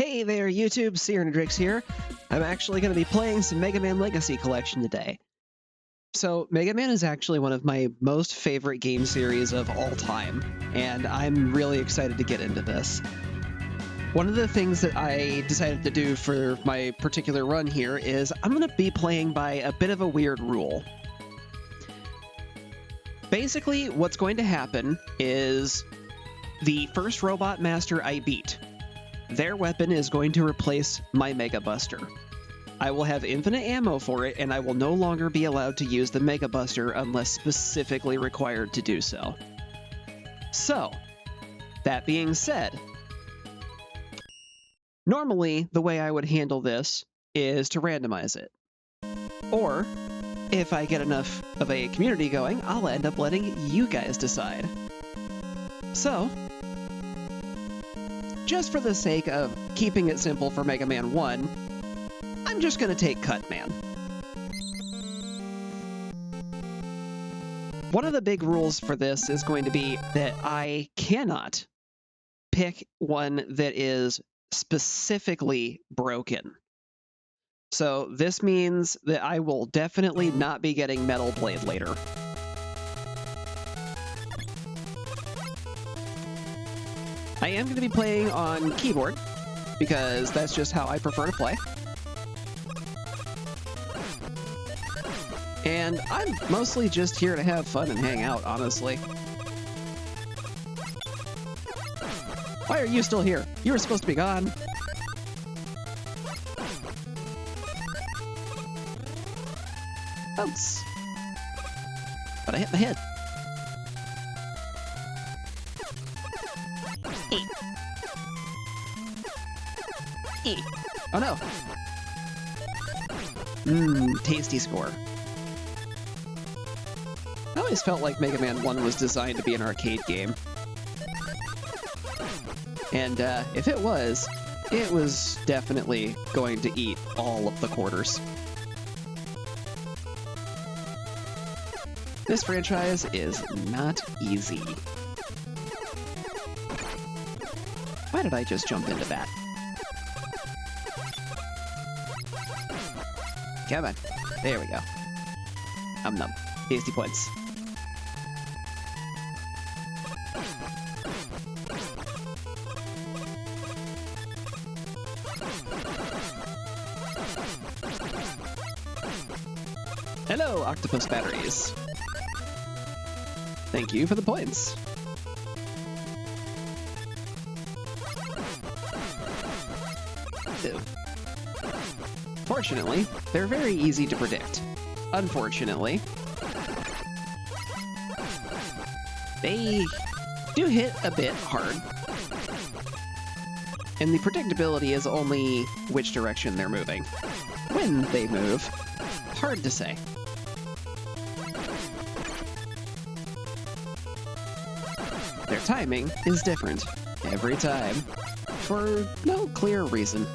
Hey there, YouTube, Searnadrix here. I'm actually going to be playing some Mega Man Legacy Collection today. So, Mega Man is actually one of my most favorite game series of all time, and I'm really excited to get into this. One of the things that I decided to do for my particular run here is I'm going to be playing by a bit of a weird rule. Basically, what's going to happen is the first Robot Master I beat, their weapon is going to replace my Mega Buster. I will have infinite ammo for it, and I will no longer be allowed to use the Mega Buster unless specifically required to do so. So, that being said, normally the way I would handle this is to randomize it. Or, if I get enough of a community going, I'll end up letting you guys decide. So, just for the sake of keeping it simple for Mega Man 1, I'm just going to take Cut Man. One of the big rules for this is going to be that I cannot pick one that is specifically broken. So this means that I will definitely not be getting Metal Blade later. I am going to be playing on keyboard, because that's just how I prefer to play. And I'm mostly just here to have fun and hang out, honestly. Why are you still here? You were supposed to be gone. Bounce. But I hit my head. Oh no! Tasty score. I always felt like Mega Man 1 was designed to be an arcade game. And if it was definitely going to eat all of the quarters. This franchise is not easy. Why did I just jump into that? Come on. There we go. Num. Tasty points. Hello, octopus batteries. Thank you for the points. Ew. Fortunately, they're very easy to predict. Unfortunately, they do hit a bit hard. And the predictability is only which direction they're moving. When they move, hard to say. Their timing is different every time, for no clear reason.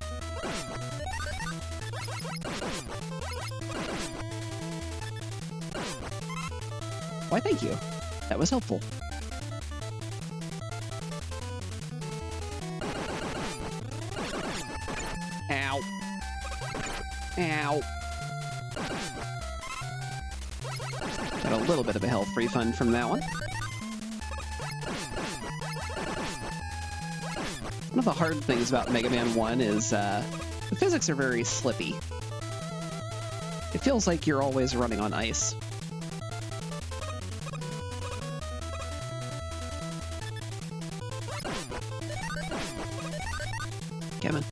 Why, thank you. That was helpful. Ow. Ow. Got a little bit of a health refund from that one. One of the hard things about Mega Man 1 is the physics are very slippy. It feels like you're always running on ice. Come on.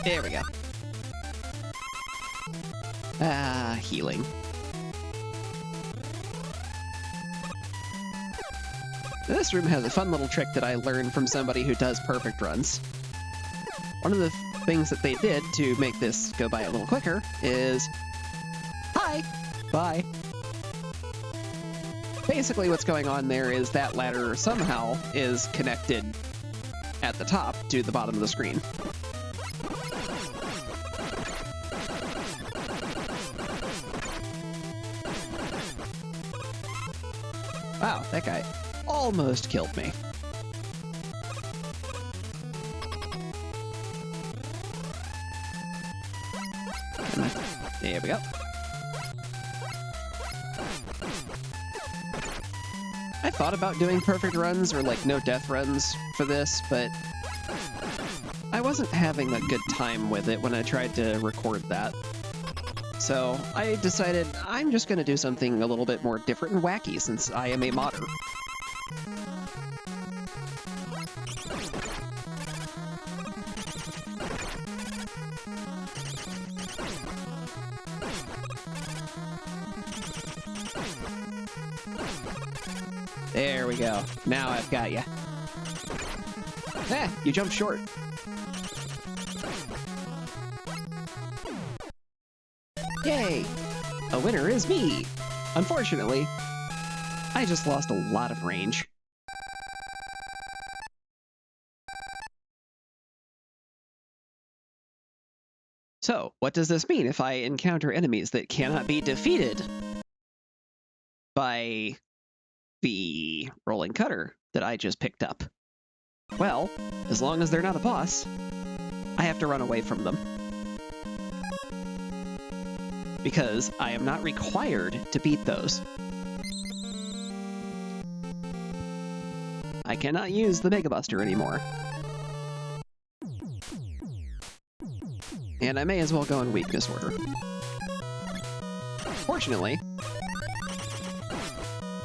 There we go. Ah, healing. This room has a fun little trick that I learned from somebody who does perfect runs. One of the things that they did to make this go by a little quicker is... Hi! Bye! Basically what's going on there is that ladder somehow is connected at the top to the bottom of the screen. Wow, that guy almost killed me. There we go. I thought about doing perfect runs or like no death runs for this, but I wasn't having a good time with it when I tried to record that. So I decided I'm just going to do something a little bit more different and wacky since I am a modder. There we go. Now I've got you. Ah, you jumped short. Yay! A winner is me! Unfortunately, I just lost a lot of range. So, what does this mean if I encounter enemies that cannot be defeated by the rolling cutter that I just picked up? Well, as long as they're not a boss, I have to run away from them. Because I am not required to beat those. I cannot use the Mega Buster anymore. And I may as well go in weakness order. Fortunately,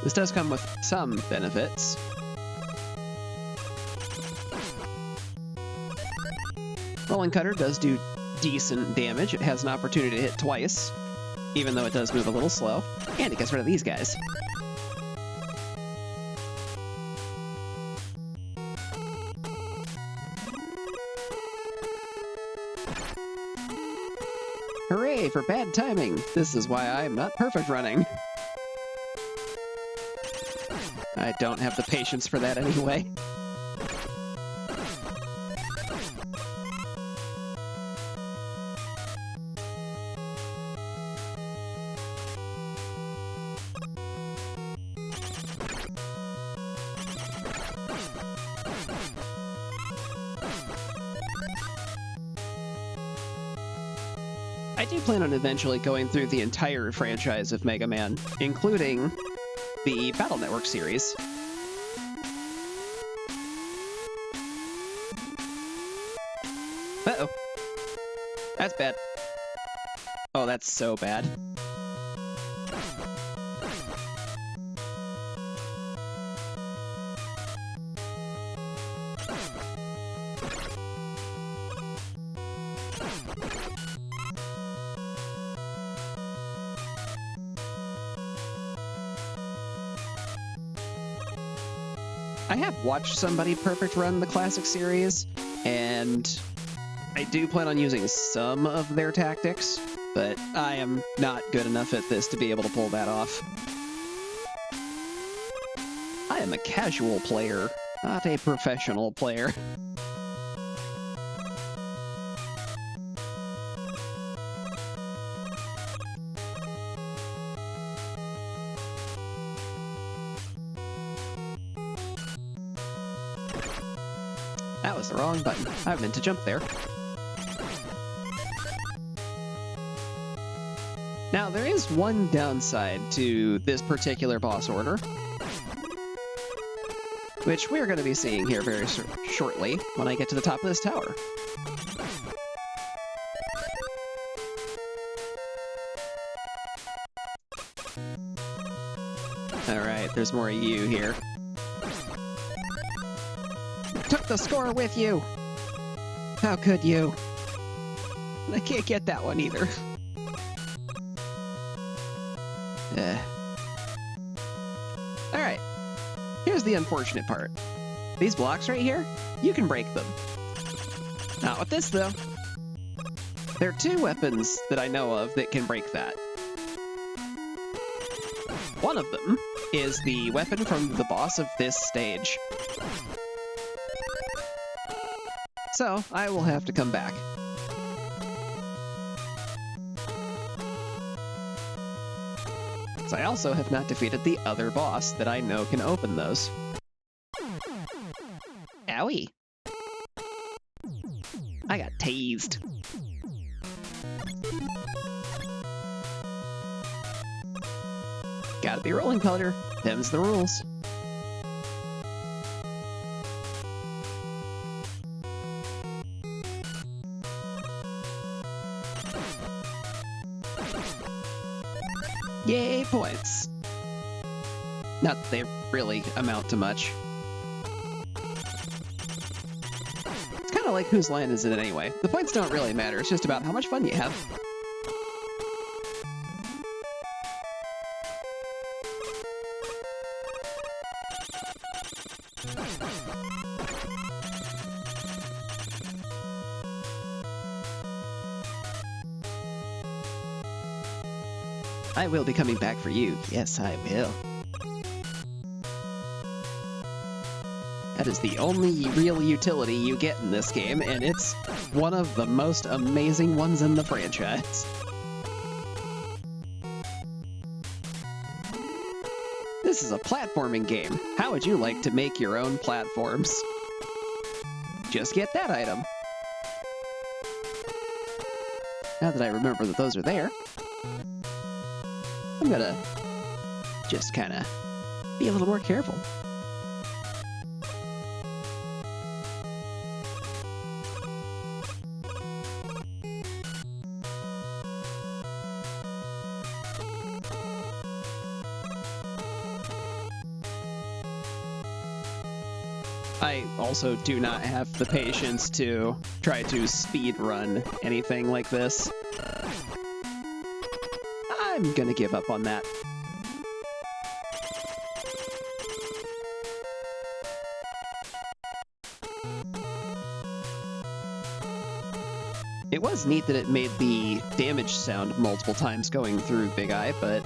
this does come with some benefits. Rolling Cutter does do decent damage. It has an opportunity to hit twice, even though it does move a little slow. And it gets rid of these guys. Hooray for bad timing! This is why I am not perfect running. I don't have the patience for that anyway. I do plan on eventually going through the entire franchise of Mega Man, including the Battle Network series. Uh-oh. That's bad. Oh, that's so bad. I have watched somebody perfect run the classic series, and I do plan on using some of their tactics, but I am not good enough at this to be able to pull that off. I am a casual player, not a professional player. That was the wrong button. I meant to jump there. Now, there is one downside to this particular boss order, which we're going to be seeing here very shortly when I get to the top of this tower. Alright, there's more of you here. Took the score with you! How could you? I can't get that one either. Alright, here's the unfortunate part. These blocks right here, you can break them. Not with this, though. There are two weapons that I know of that can break that. One of them is the weapon from the boss of this stage. So, I will have to come back. So I also have not defeated the other boss that I know can open those. Owie! I got tased. Gotta be rolling color. Them's the rules. Yay, points! Not that they really amount to much. It's kind of like whose line is it anyway. The points don't really matter, it's just about how much fun you have. I will be coming back for you. Yes, I will. That is the only real utility you get in this game, and it's one of the most amazing ones in the franchise. This is a platforming game. How would you like to make your own platforms? Just get that item. Now that I remember that those are there, I'm gonna just kind of be a little more careful. I also do not have the patience to try to speed run anything like this. I'm gonna give up on that. It was neat that it made the damage sound multiple times going through Big Eye, but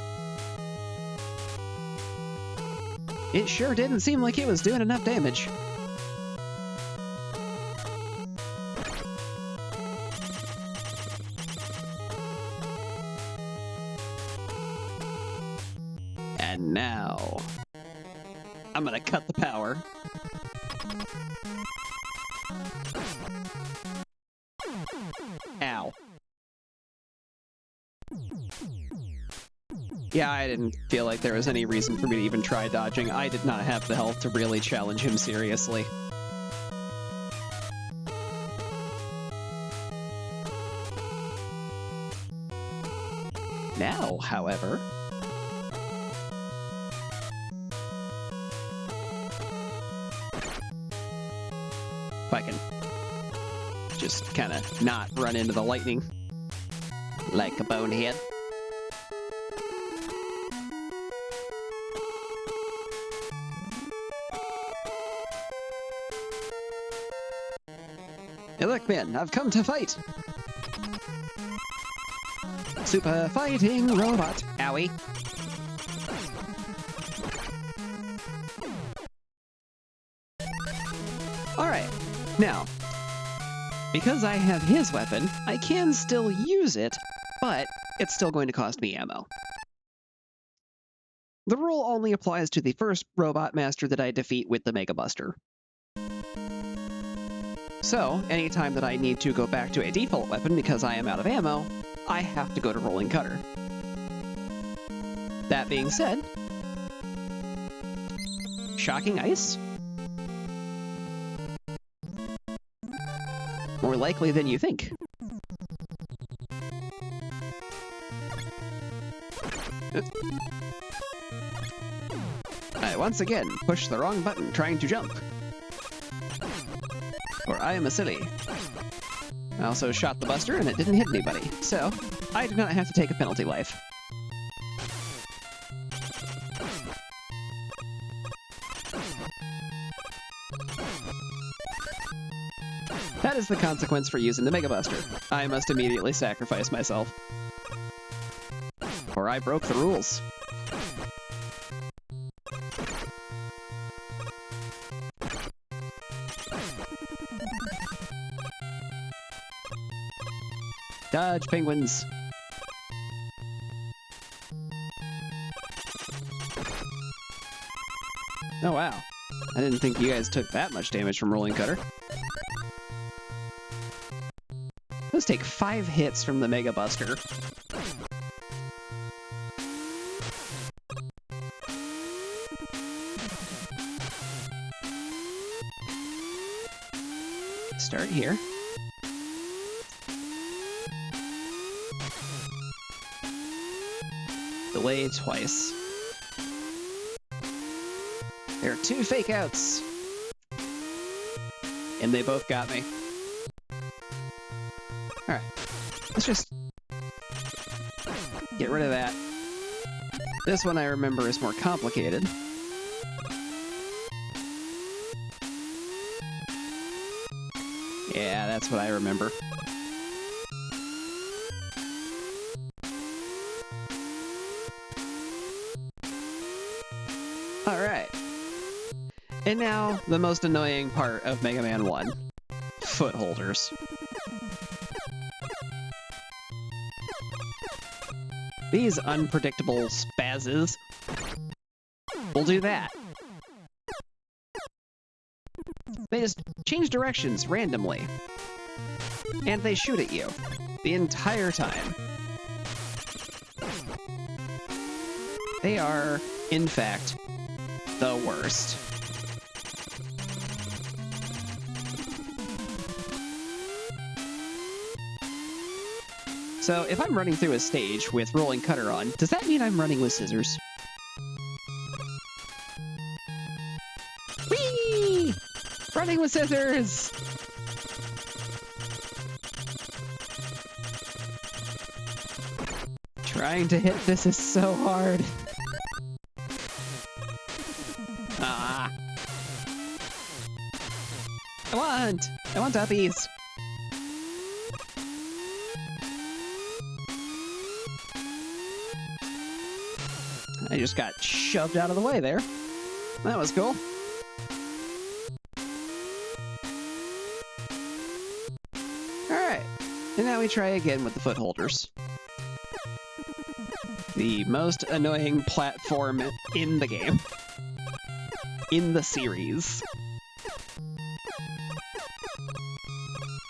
it sure didn't seem like it was doing enough damage. And now, I'm gonna cut the power. Ow. Yeah, I didn't feel like there was any reason for me to even try dodging. I did not have the health to really challenge him seriously. Now, however, if I can just kind of not run into the lightning like a bonehead. Hey look, man, I've come to fight! Super fighting robot! Owie! Alright, now, because I have his weapon, I can still use it, but it's still going to cost me ammo. The rule only applies to the first robot master that I defeat with the Mega Buster. So, anytime that I need to go back to a default weapon because I am out of ammo, I have to go to Rolling Cutter. That being said, Shocking Ice? More likely than you think. I once again pushed the wrong button trying to jump. Or I am a silly. I also shot the Buster and it didn't hit anybody, so I do not have to take a penalty life. That is the consequence for using the Mega Buster. I must immediately sacrifice myself. Or I broke the rules. Dodge, penguins! Oh wow. I didn't think you guys took that much damage from Rolling Cutter. Let's take 5 hits from the Mega Buster. start here. Delay twice. There are 2 fake outs. And they both got me. Alright. Let's just get rid of that. This one I remember is more complicated. Yeah, that's what I remember. Alright. And now, the most annoying part of Mega Man 1. Footholders. These unpredictable spazzes will do that. They just change directions randomly. And they shoot at you the entire time. They are, in fact, the worst. So, if I'm running through a stage with rolling cutter on, does that mean I'm running with scissors? Whee! Running with scissors! Trying to hit this is so hard. Ah. I want uppies. I just got shoved out of the way there. That was cool. Alright, and now we try again with the footholders. The most annoying platform in the game. In the series.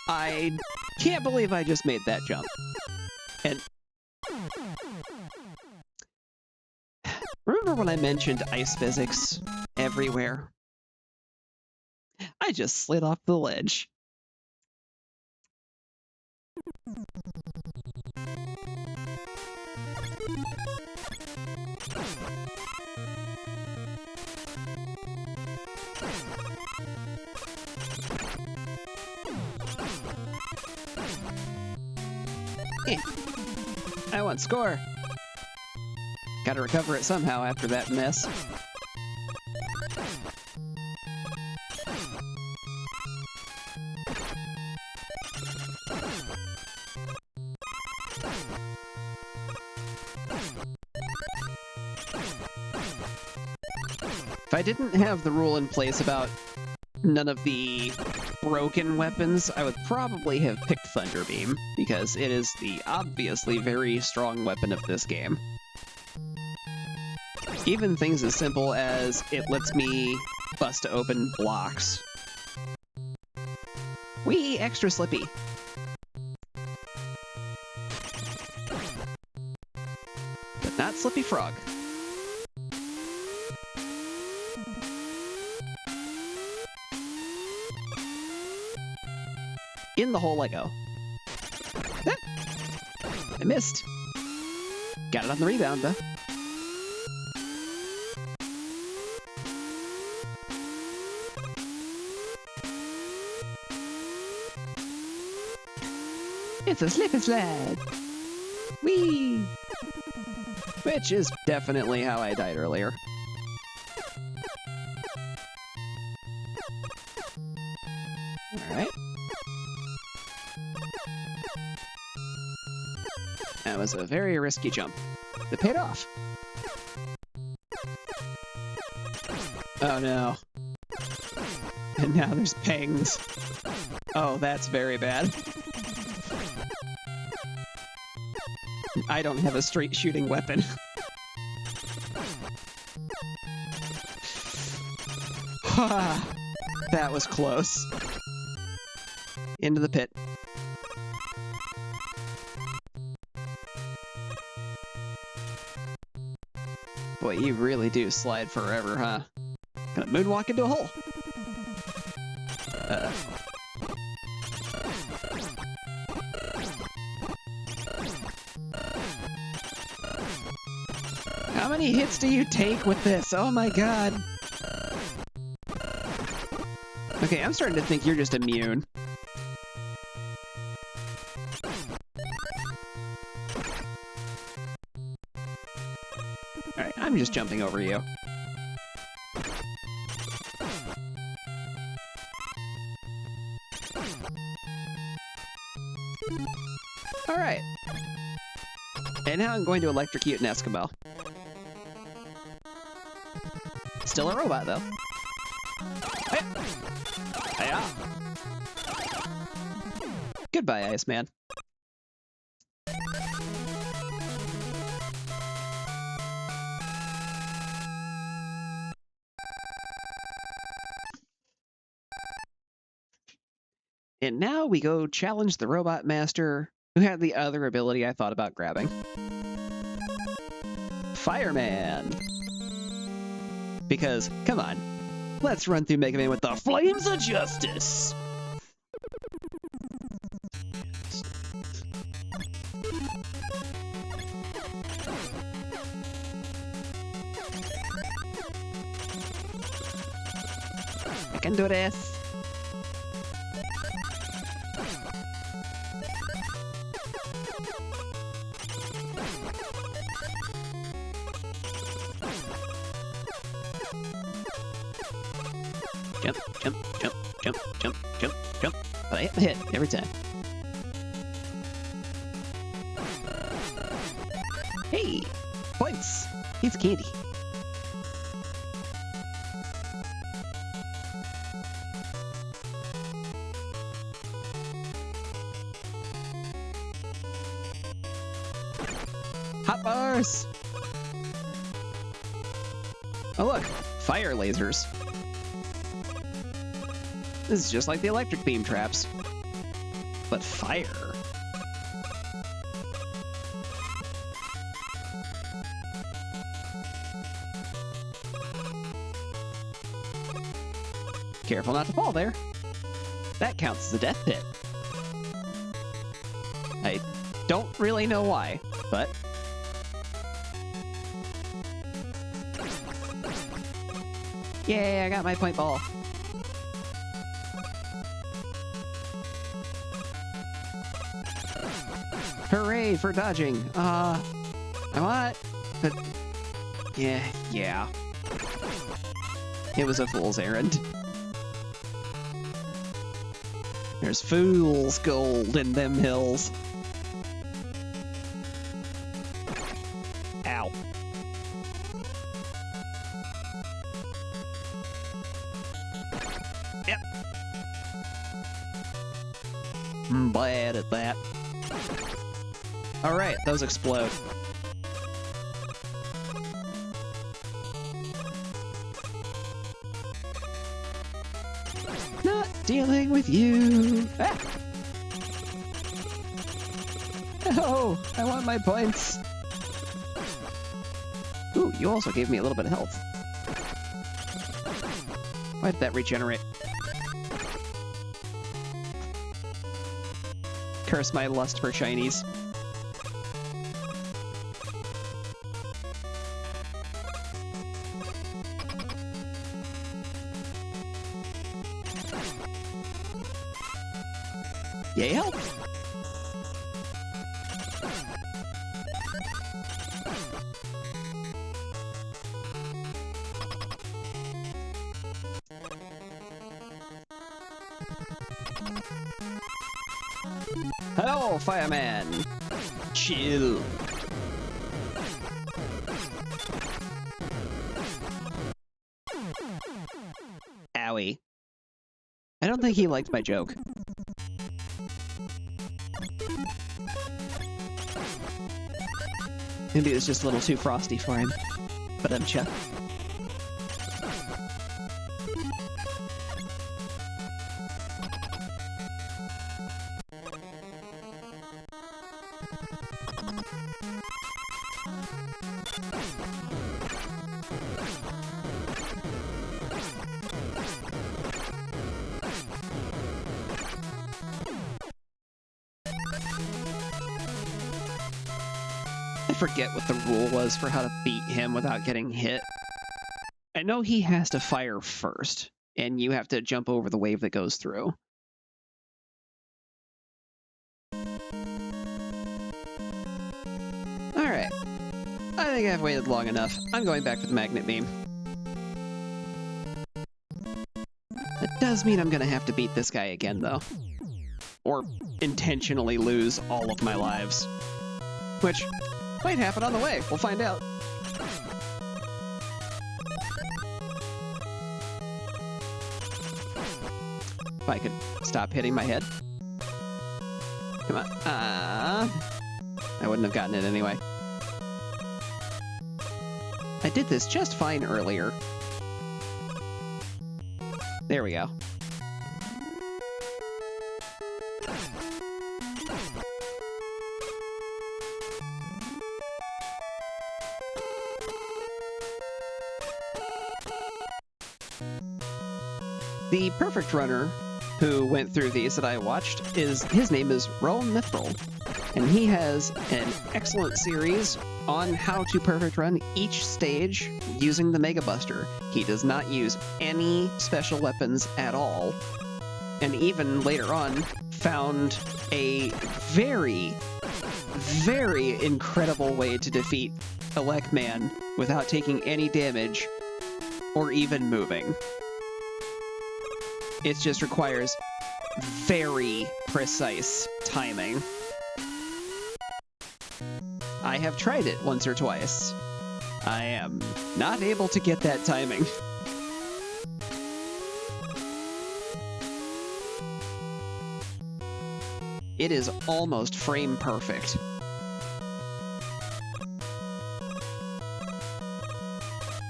I can't believe I just made that jump. And remember when I mentioned ice physics everywhere? I just slid off the ledge. I want score. Gotta recover it somehow after that mess. If I didn't have the rule in place about none of the broken weapons, I would probably have picked Thunder Beam, because it is the obviously very strong weapon of this game. Even things as simple as it lets me bust open blocks. Whee! Extra slippy. But not Slippy Frog. In the hole I go. Ah! I missed. Got it on the rebound, though. It's a slip and slide. Whee! Which is definitely how I died earlier. Alright. That was a very risky jump. It paid off. Oh no. And now there's pings. Oh, that's very bad. I don't have a straight shooting weapon. That was close. Into the pit. Boy, you really do slide forever, huh? Gonna moonwalk into a hole. many hits do you take with this? Oh my god. Okay, I'm starting to think you're just immune. Alright, I'm just jumping over you. Alright. And now I'm going to electrocute an Eskimo. Still a robot, though. Hey. Hiya. Goodbye, Iceman. And now we go challenge the Robot Master, who had the other ability I thought about grabbing. Fireman! Because, come on, let's run through Mega Man with the Flames of Justice! I can do this! Jump, jump, jump, jump, jump, jump, jump. But I hit the hit every time. Hey! Points! It's candy. Hot bars! Oh look, fire lasers. This is just like the electric beam traps, but fire. Careful not to fall there. That counts as a death pit. I don't really know why, but... Yay, I got my point ball. Hooray for dodging. I want... But... Yeah. It was a fool's errand. There's fool's gold in them hills. Ow. Yep. I'm bad at that. Alright, those explode. Not dealing with you! Ah! Oh, I want my points! Ooh, you also gave me a little bit of health. Why did that regenerate? Curse my lust for shinies. Yay, help! Hello, fireman! Chill. Owie. I don't think he liked my joke. Maybe it was just a little too frosty for him. But I'm chuffed. forget what the rule was for how to beat him without getting hit. I know he has to fire first, and you have to jump over the wave that goes through. Alright. I think I've waited long enough. I'm going back for the magnet beam. That does mean I'm gonna have to beat this guy again, though. Or intentionally lose all of my lives. Which might happen on the way. We'll find out. If I could stop hitting my head. Come on. I wouldn't have gotten it anyway. I did this just fine earlier. There we go. The perfect runner who went through these that I watched his name is Roll Mithril, and he has an excellent series on how to perfect run each stage using the Mega Buster. He does not use any special weapons at all, and even later on found a very, very incredible way to defeat Elecman without taking any damage or even moving. It just requires very precise timing. I have tried it once or twice. I am not able to get that timing. It is almost frame perfect.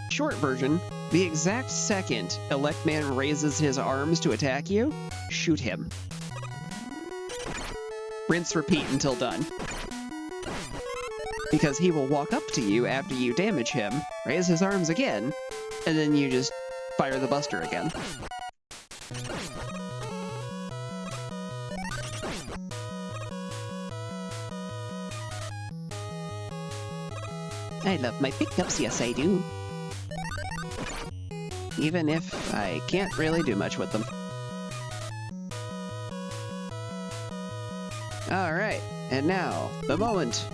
Short version, the exact second Elecman raises his arms to attack you, shoot him. Rinse, repeat until done. Because he will walk up to you after you damage him, raise his arms again, and then you just fire the Buster again. I love my pickups, yes I do. Even if I can't really do much with them. Alright, and now, the moment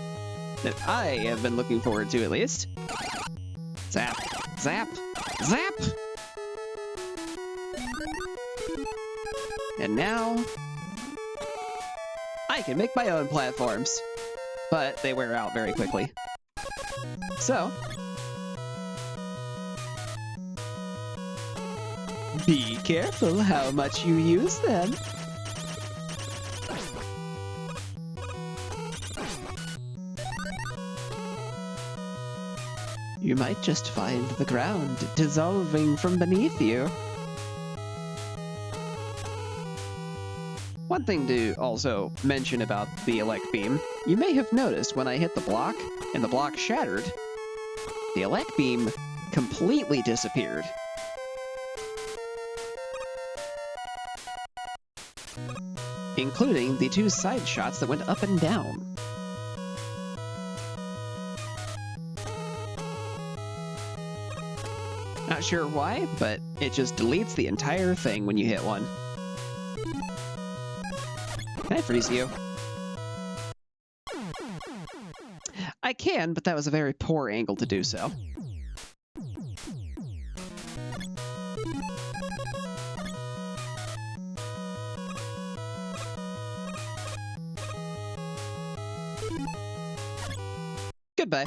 that I have been looking forward to, at least. Zap, zap, zap! And now, I can make my own platforms. But they wear out very quickly. So, be careful how much you use them. You might just find the ground dissolving from beneath you. One thing to also mention about the Elect Beam, you may have noticed when I hit the block and the block shattered, the Elect Beam completely disappeared. Including the two side shots that went up and down. Not sure why, but it just deletes the entire thing when you hit one. Can I freeze you? I can, but that was a very poor angle to do so. Goodbye.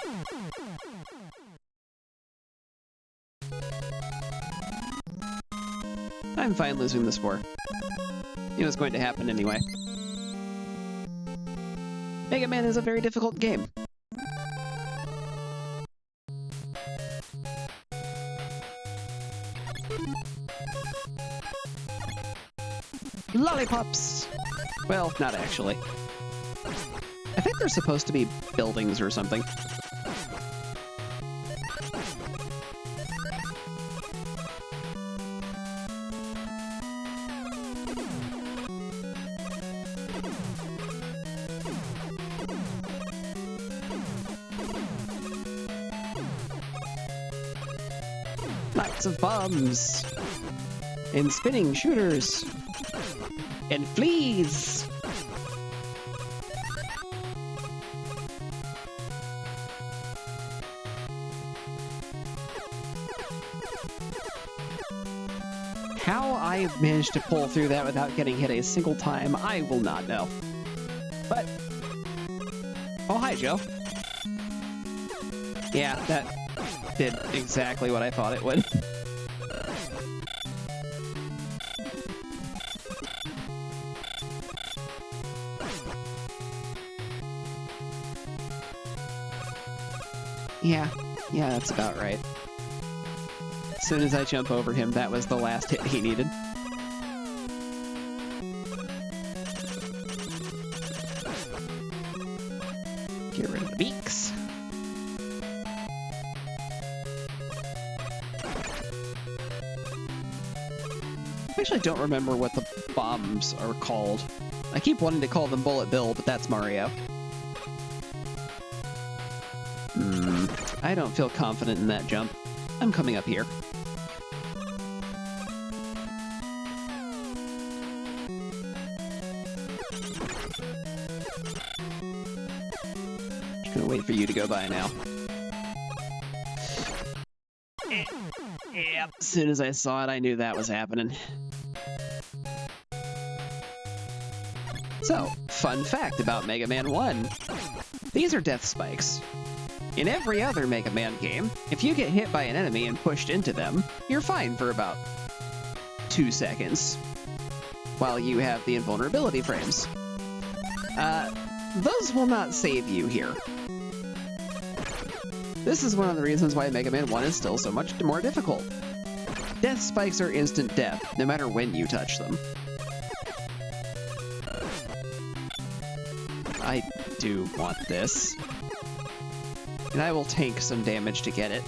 I'm fine losing the spore. It was going to happen anyway. Mega Man is a very difficult game. Lollipops! Well, not actually. I think they're supposed to be buildings or something. Lots of bombs. And spinning shooters. And fleas. How I managed to pull through that without getting hit a single time, I will not know. But... oh, hi, Joe. Yeah, that did exactly what I thought it would. Yeah, that's about right. As soon as I jump over him, that was the last hit he needed. Get rid of the beaks. I actually don't remember what the bombs are called. I keep wanting to call them Bullet Bill, but that's Mario. I don't feel confident in that jump. I'm coming up here. Just gonna wait for you to go by now. Yep, as soon as I saw it, I knew that was happening. So, fun fact about Mega Man 1. These are death spikes. In every other Mega Man game, if you get hit by an enemy and pushed into them, you're fine for about 2 seconds, while you have the invulnerability frames. Those will not save you here. This is one of the reasons why Mega Man 1 is still so much more difficult. Death spikes are instant death, no matter when you touch them. I do want this. And I will tank some damage to get it.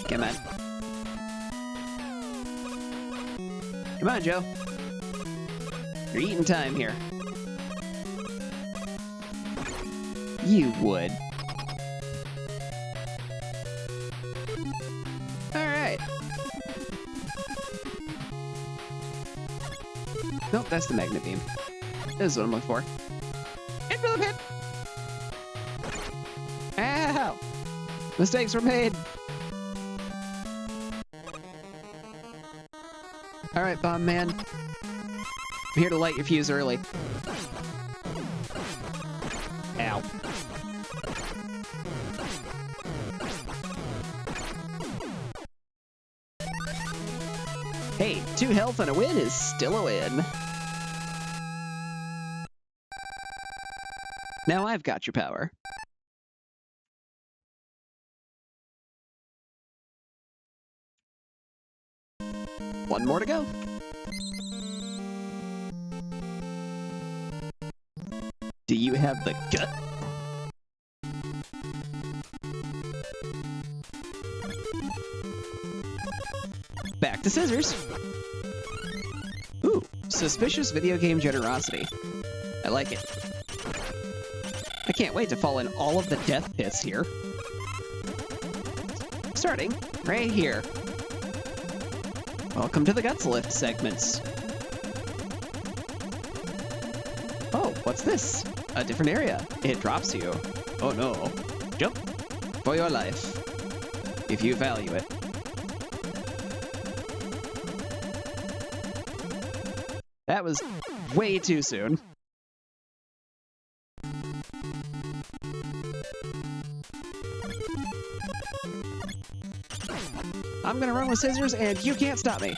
Come on. Come on, Joe. You're eating time here. You would. Alright. Nope, that's the magnet beam. This is what I'm looking for. Into the pit! Ow! Mistakes were made! Alright, Bomb Man. I'm here to light your fuse early. Ow. Hey, 2 health and a win is still a win. Now I've got your power. One more to go. Do you have the gut? Back to scissors. Ooh, suspicious video game generosity. I like it. I can't wait to fall in all of the death pits here. Starting right here. Welcome to the Guts Lift segments. Oh, what's this? A different area. It drops you. Oh no. Jump for your life, if you value it. That was way too soon. I'm gonna run with scissors, and you can't stop me.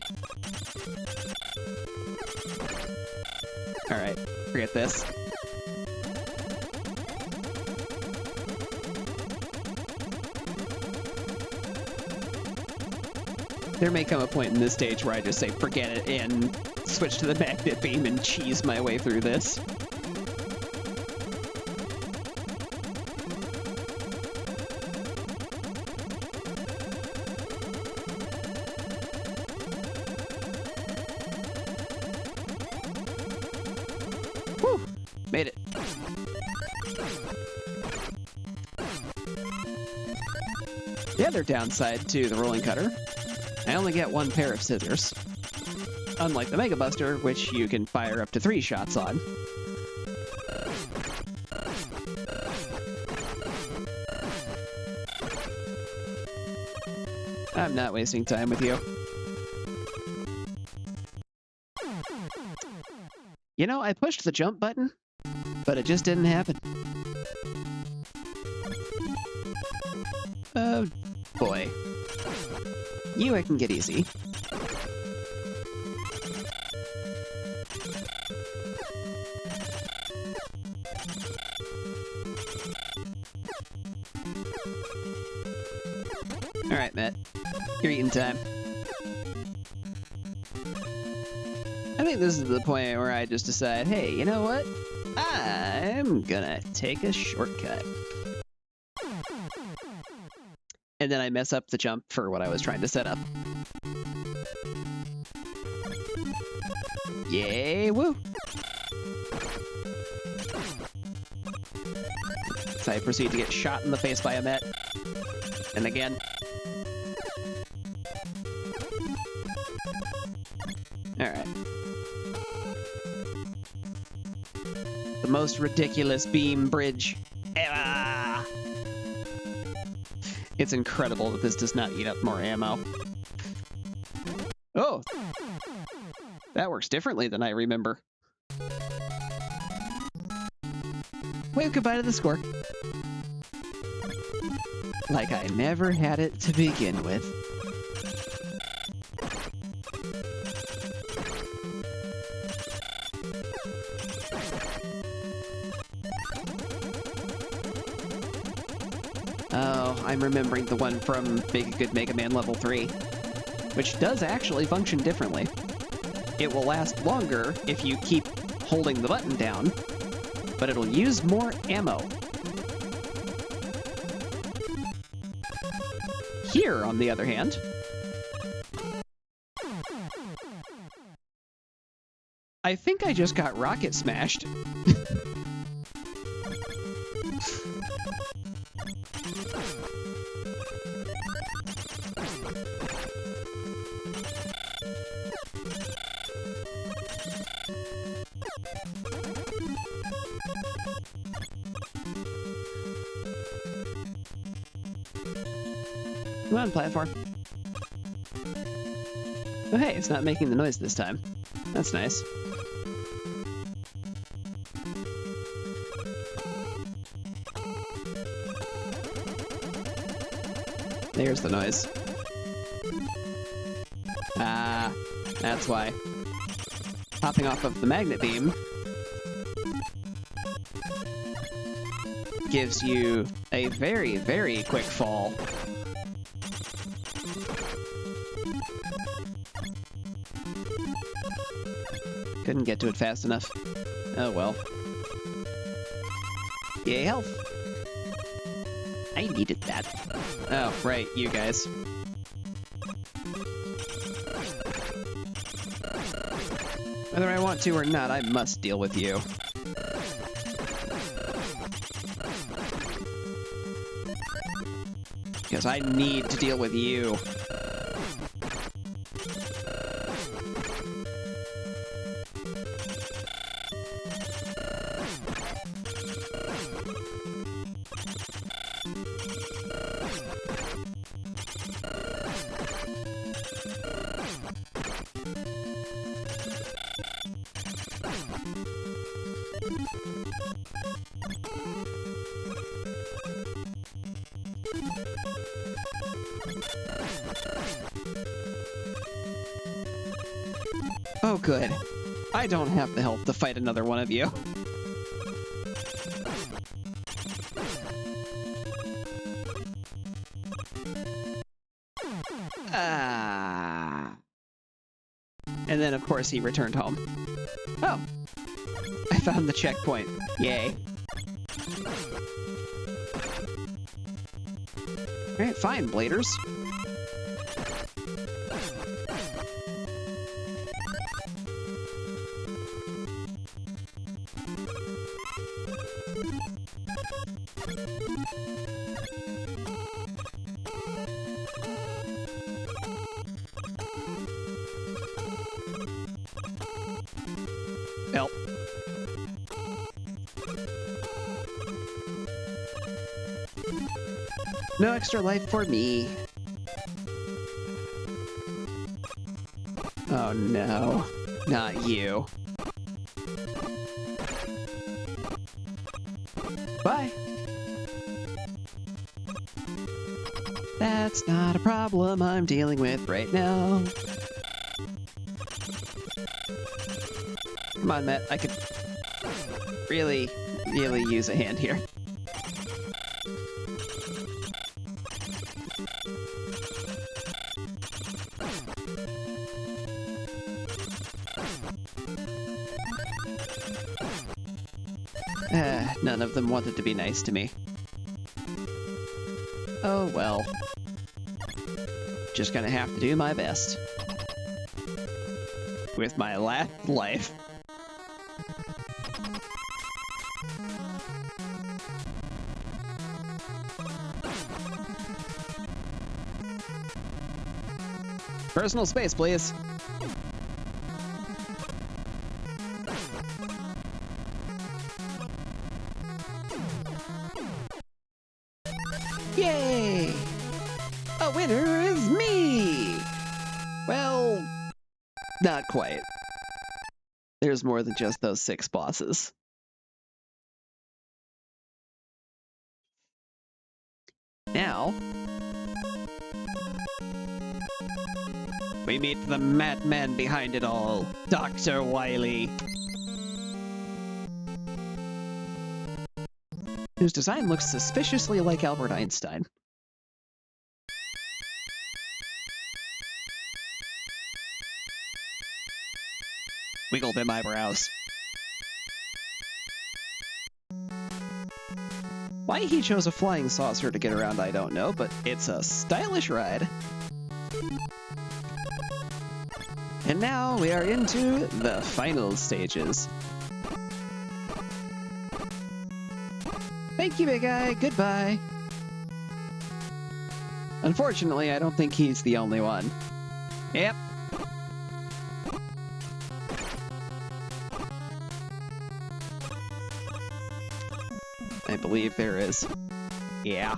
Alright, forget this. There may come a point in this stage where I just say forget it and switch to the magnet beam and cheese my way through this. Whew. Made it. The other downside to the rolling cutter, I only get one pair of scissors. Unlike the Mega Buster, which you can fire up to 3 shots on. I'm not wasting time with you. You know, I pushed the jump button, but it just didn't happen. Oh, boy. You I can get easy. Alright, Matt. You're eating time. I think this is the point where I just decide, hey, you know what? I'm gonna take a shortcut. And then I mess up the jump for what I was trying to set up. Yay, woo! So I proceed to get shot in the face by a Met. And again. Alright. The most ridiculous beam bridge ever! It's incredible that this does not eat up more ammo. Oh! That works differently than I remember. Wave goodbye to the score. Like I never had it to begin with. Oh, I'm remembering the one from Make a Good Mega Man Level 3, which does actually function differently. It will last longer if you keep holding the button down, but it'll use more ammo. Here, on the other hand, I think I just got rocket smashed. Come on, platform. Oh hey, it's not making the noise this time. That's nice. There's the noise. Ah, that's why. Hopping off of the magnet beam gives you a very, very quick fall. Couldn't get to it fast enough. Oh well. Yay, health! I needed that. Oh, right, you guys. Whether I want to or not, I must deal with you. Because I need to deal with you. Oh, good. I don't have the health to fight another one of you. Ah. And then, of course, he returned home. Oh. I found the checkpoint. Yay. Alright, fine, bladers. Help. No extra life for me. Oh no, not you. Bye. That's not a problem I'm dealing with right now. Come on, Matt. I could really use a hand here. None of them wanted to be nice to me. Oh well. Just gonna have to do my best. With my last life. Personal space, please. Yay! A winner is me! Well, not quite. There's more than just those 6 bosses. Now, we meet the madman behind it all, Dr. Wily. Whose design looks suspiciously like Albert Einstein. Wiggle them eyebrows. Why he chose a flying saucer to get around, I don't know, but it's a stylish ride. And now we are into the final stages. Thank you, big guy. Goodbye. Unfortunately, I don't think he's the only one. Yep. I believe there is. Yeah.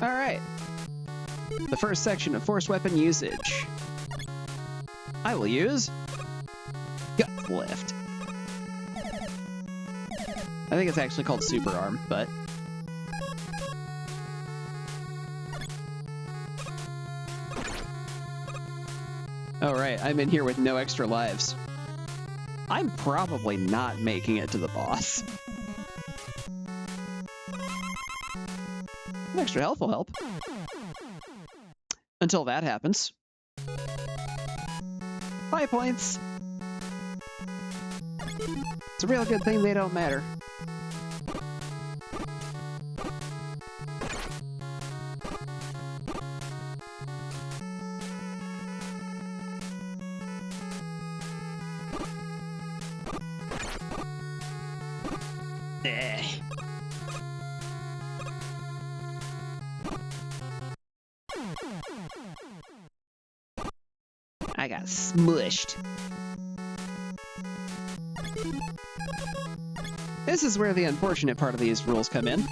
Alright. The first section of force weapon usage. I will use Gut Lift. I think it's actually called Super Arm, but... Oh right, I'm in here with no extra lives. I'm probably not making it to the boss. An extra health will help. Until that happens. 5 points. It's a real good thing they don't matter. I got smushed. This is where the unfortunate part of these rules come in.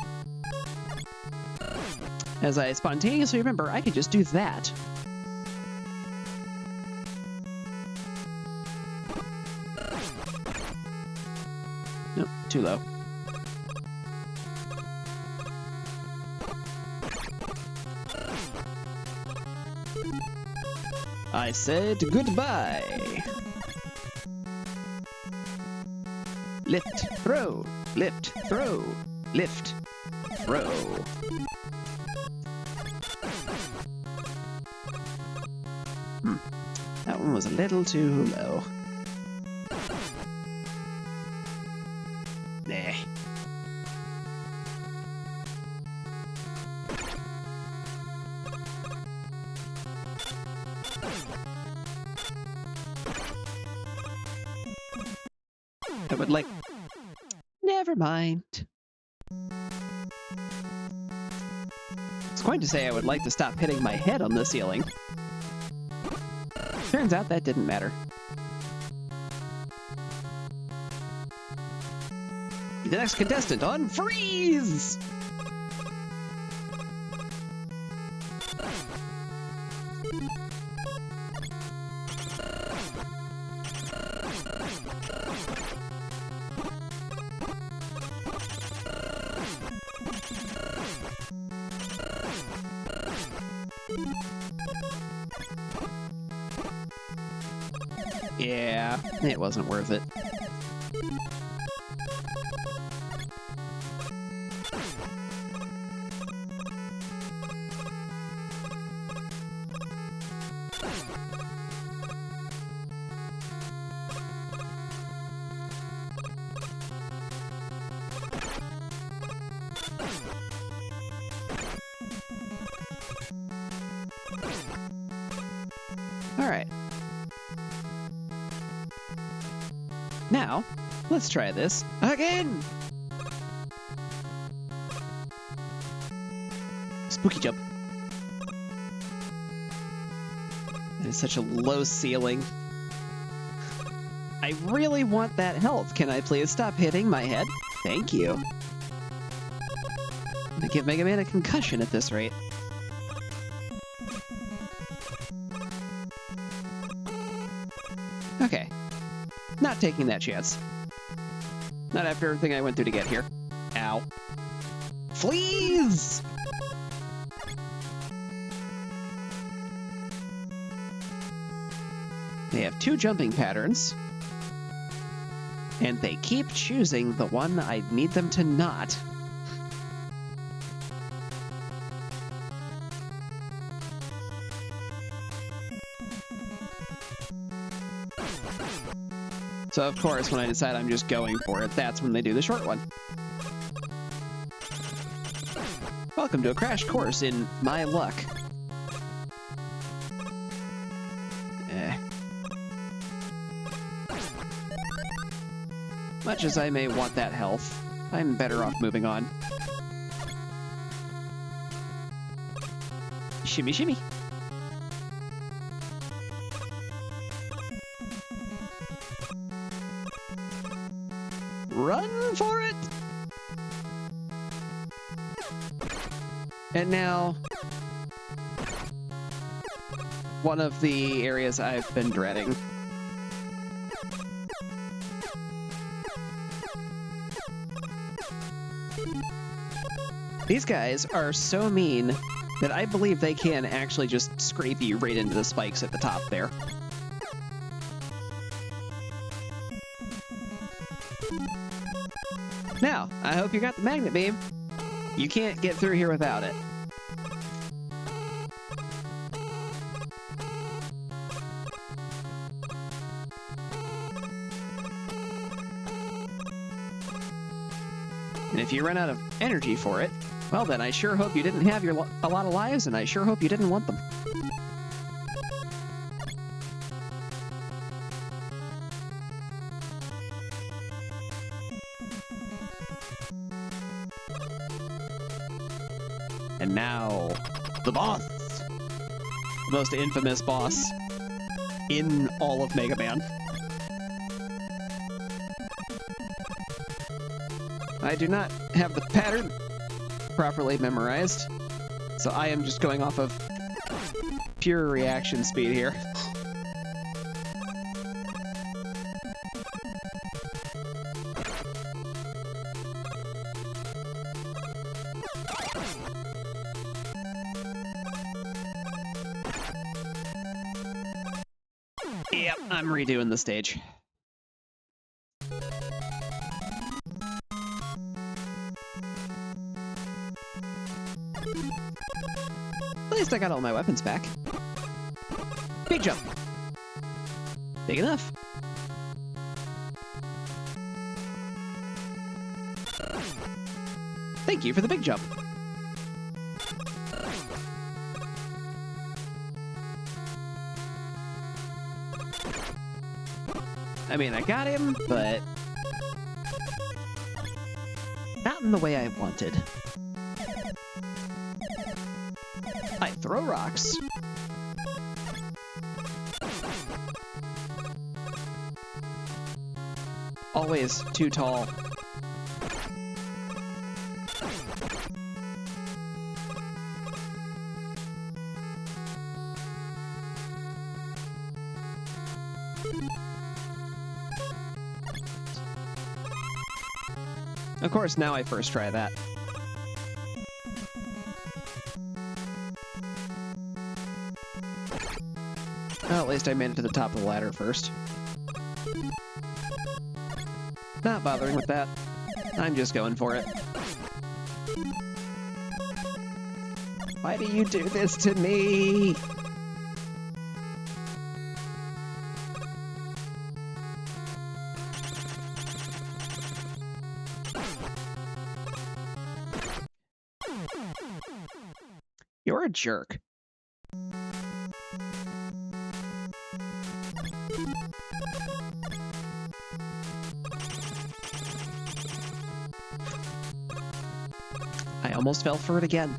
As I spontaneously remember, I could just do that. Nope, too low. I said goodbye. Lift, throw, lift, throw, lift, throw. That one was a little too low. Nah. I would like Never mind. I was going to say I would like to stop hitting my head on the ceiling. Turns out that didn't matter. The next contestant on freeze! Yeah, it wasn't worth it. All right. Now, let's try this again! Spooky jump. It is such a low ceiling. I really want that health. Can I please stop hitting my head? Thank you. I'm gonna give Mega Man a concussion at this rate. Okay. Not taking that chance. Not after everything I went through to get here. Ow. Fleas! They have two jumping patterns. And they keep choosing the one I need them to not. So, of course, when I decide I'm just going for it, that's when they do the short one. Welcome to a crash course in my luck. Much as I may want that health, I'm better off moving on. Shimmy, shimmy. Run for it! And now, one of the areas I've been dreading. These guys are so mean that I believe they can actually just scrape you right into the spikes at the top there. Now, I hope you got the magnet beam. You can't get through here without it. And if you run out of energy for it, well then I sure hope you didn't have a lot of lives, and I sure hope you didn't want them. And now, the boss! The most infamous boss in all of Mega Man. I do not have the pattern properly memorized, so I am just going off of pure reaction speed here. Yep, I'm redoing the stage. At least I got all my weapons back. Big jump. Big enough. Thank you for the big jump. I mean, I got him, but gotten the way I wanted. I throw rocks. Always too tall. Of course, now I first try that. Well, at least I made it to the top of the ladder first. Not bothering with that. I'm just going for it. Why do you do this to me? You're a jerk. I almost fell for it again.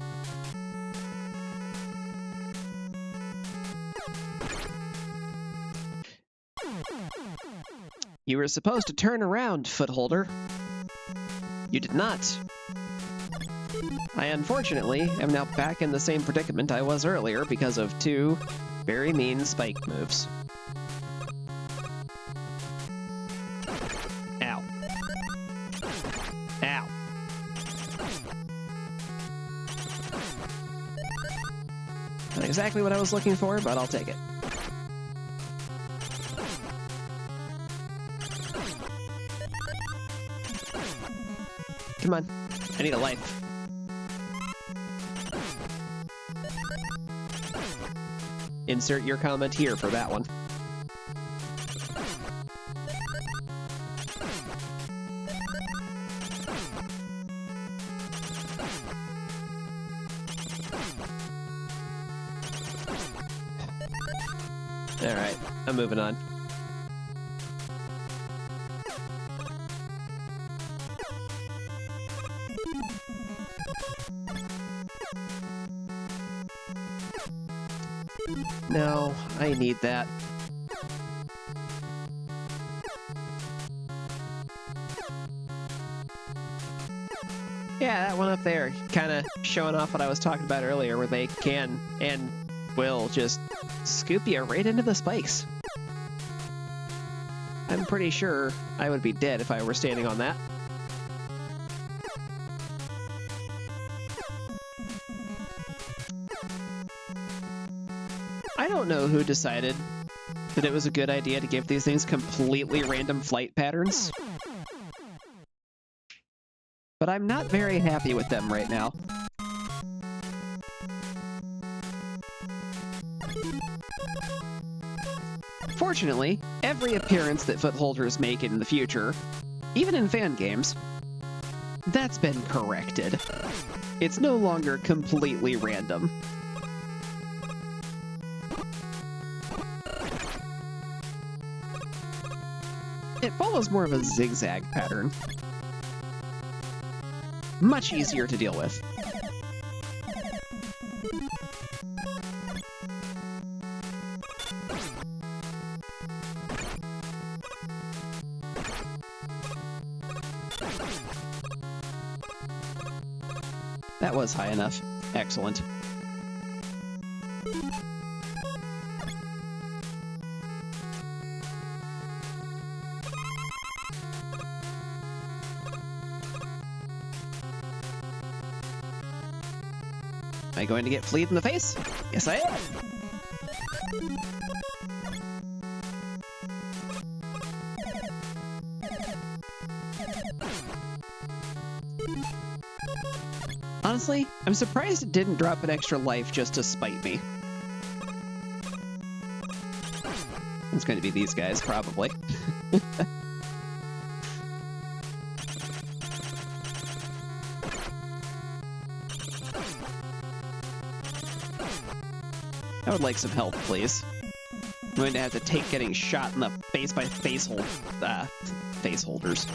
You were supposed to turn around, footholder. You did not. I unfortunately am now back in the same predicament I was earlier because of two very mean spike moves. Ow. Ow. Not exactly what I was looking for, but I'll take it. Come on, I need a life. Insert your comment here for that one. Alright, I'm moving on. No, I need that. Yeah, that one up there, kind of showing off what I was talking about earlier, where they can and will just scoop you right into the spikes. I'm pretty sure I would be dead if I were standing on that. I don't know who decided that it was a good idea to give these things completely random flight patterns, but I'm not very happy with them right now. Fortunately, every appearance that footholders make in the future, even in fan games, that's been corrected. It's no longer completely random. It follows more of a zigzag pattern. Much easier to deal with. That was high enough. Excellent. Am I going to get fleed in the face? Yes, I am. Honestly, I'm surprised it didn't drop an extra life just to spite me. It's going to be these guys, probably. I would like some help, please. I'm going to have to take getting shot in the face by face holders.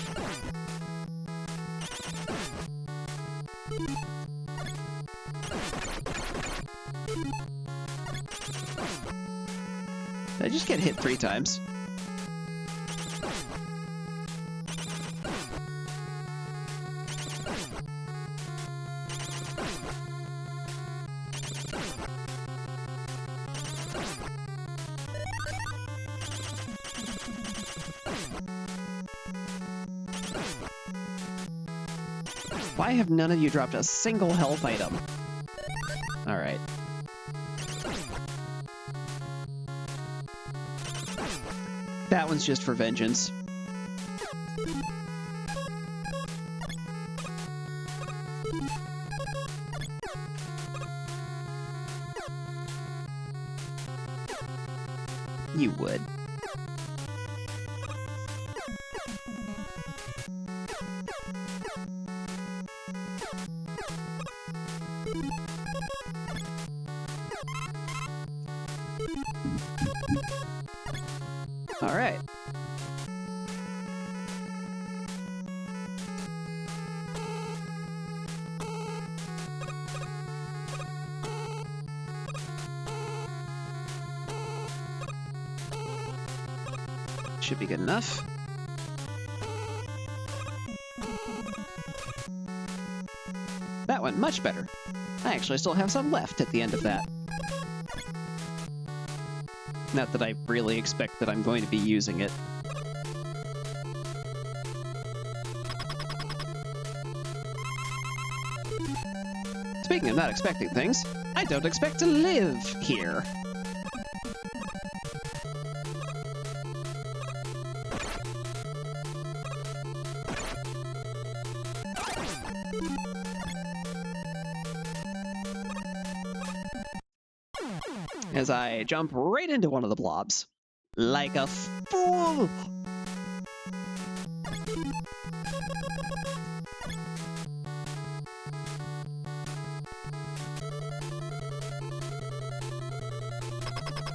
Did I just get hit 3 times? Why have none of you dropped a single health item? Alright. That one's just for vengeance. You would. All right. Should be good enough. That went much better. I actually still have some left at the end of that. Not that I really expect that I'm going to be using it. Speaking of not expecting things, I don't expect to live here. As I jump right into one of the blobs. Like a fool!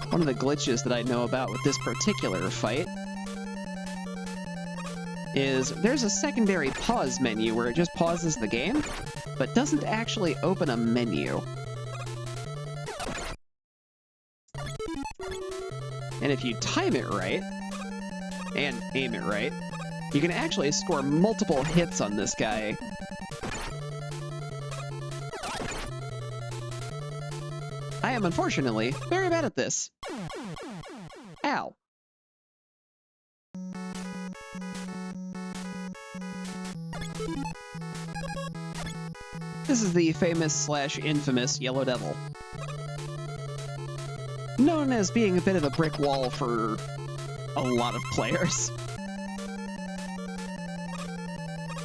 One of the glitches that I know about with this particular fight is there's a secondary pause menu where it just pauses the game, but doesn't actually open a menu. And if you time it right, and aim it right, you can actually score multiple hits on this guy. I am unfortunately very bad at this. Ow. This is the famous / infamous Yellow Devil. Known as being a bit of a brick wall for a lot of players.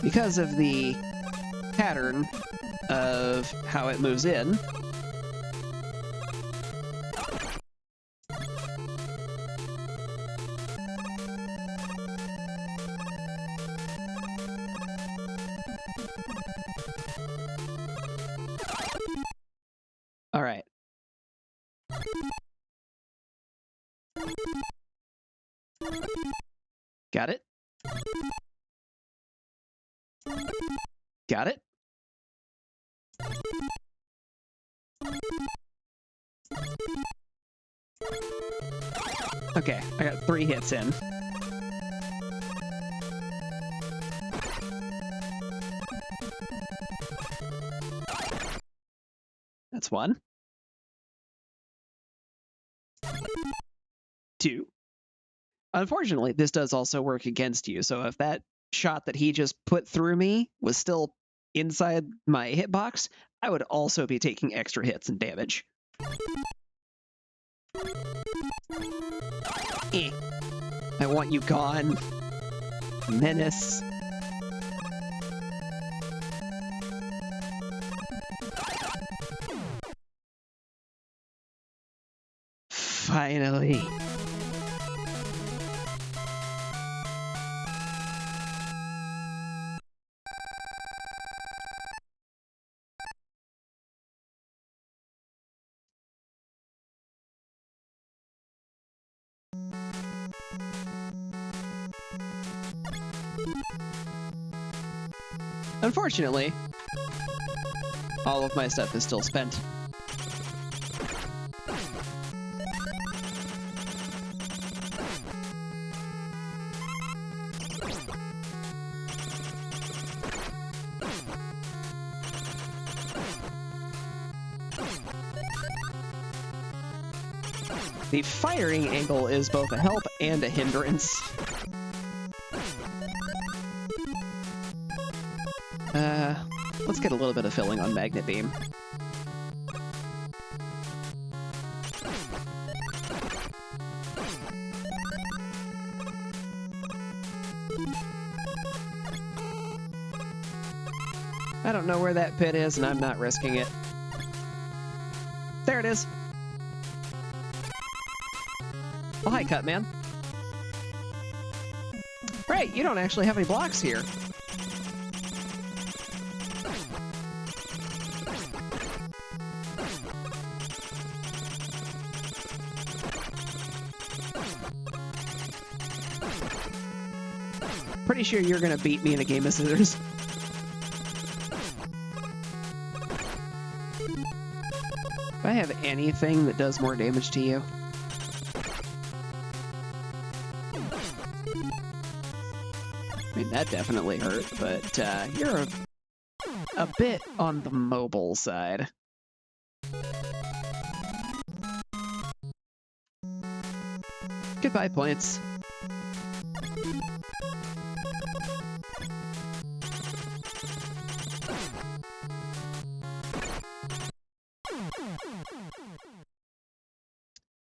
Because of the pattern of how it moves in. All right. Got it? Got it? Okay, I got 3 hits in. That's 1. 2. Unfortunately, this does also work against you, so if that shot that he just put through me was still inside my hitbox, I would also be taking extra hits and damage. I want you gone. Menace. Finally. Unfortunately, All of my stuff is still spent. The firing angle is both a help and a hindrance. Let's get a little bit of filling on Magnet Beam. I don't know where that pit is, and I'm not risking it. There it is. Oh, hi, Cutman. Right, you don't actually have any blocks here. Pretty sure you're gonna beat me in a game of scissors. Do I have anything that does more damage to you? I mean, that definitely hurt, but you're a bit on the mobile side. Goodbye, points.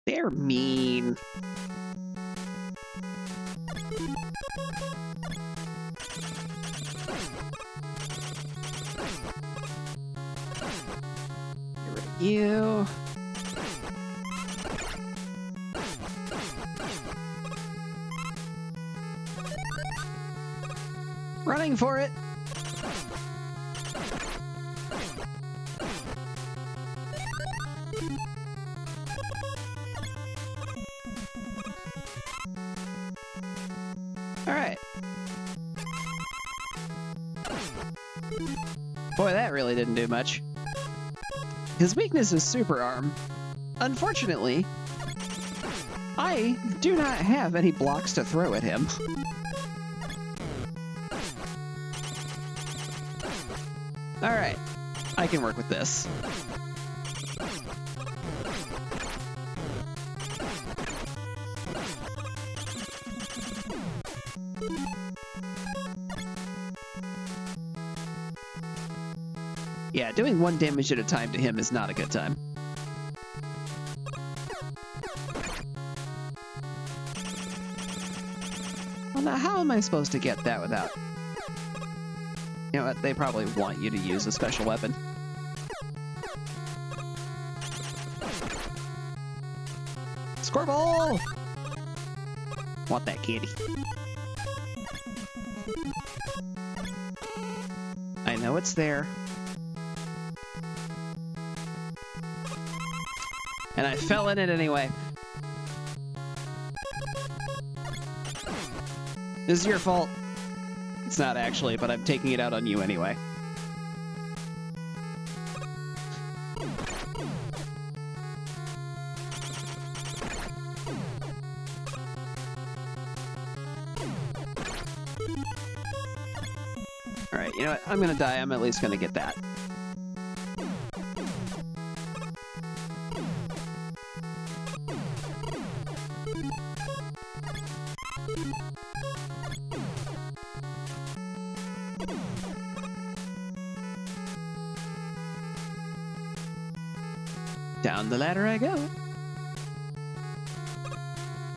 They're mean. Get rid of you. Running for it. All right. Boy, that really didn't do much. His weakness is super arm. Unfortunately, I do not have any blocks to throw at him. All right, I can work with this. Yeah, doing one damage at a time to him is not a good time. Well, now how am I supposed to get that without... You know what, they probably want you to use a special weapon. Squirtle! Want that kitty. I know it's there. And I fell in it anyway. This is your fault. It's not actually, but I'm taking it out on you anyway. Alright, you know what? I'm gonna die. I'm at least gonna get that. Down the ladder I go.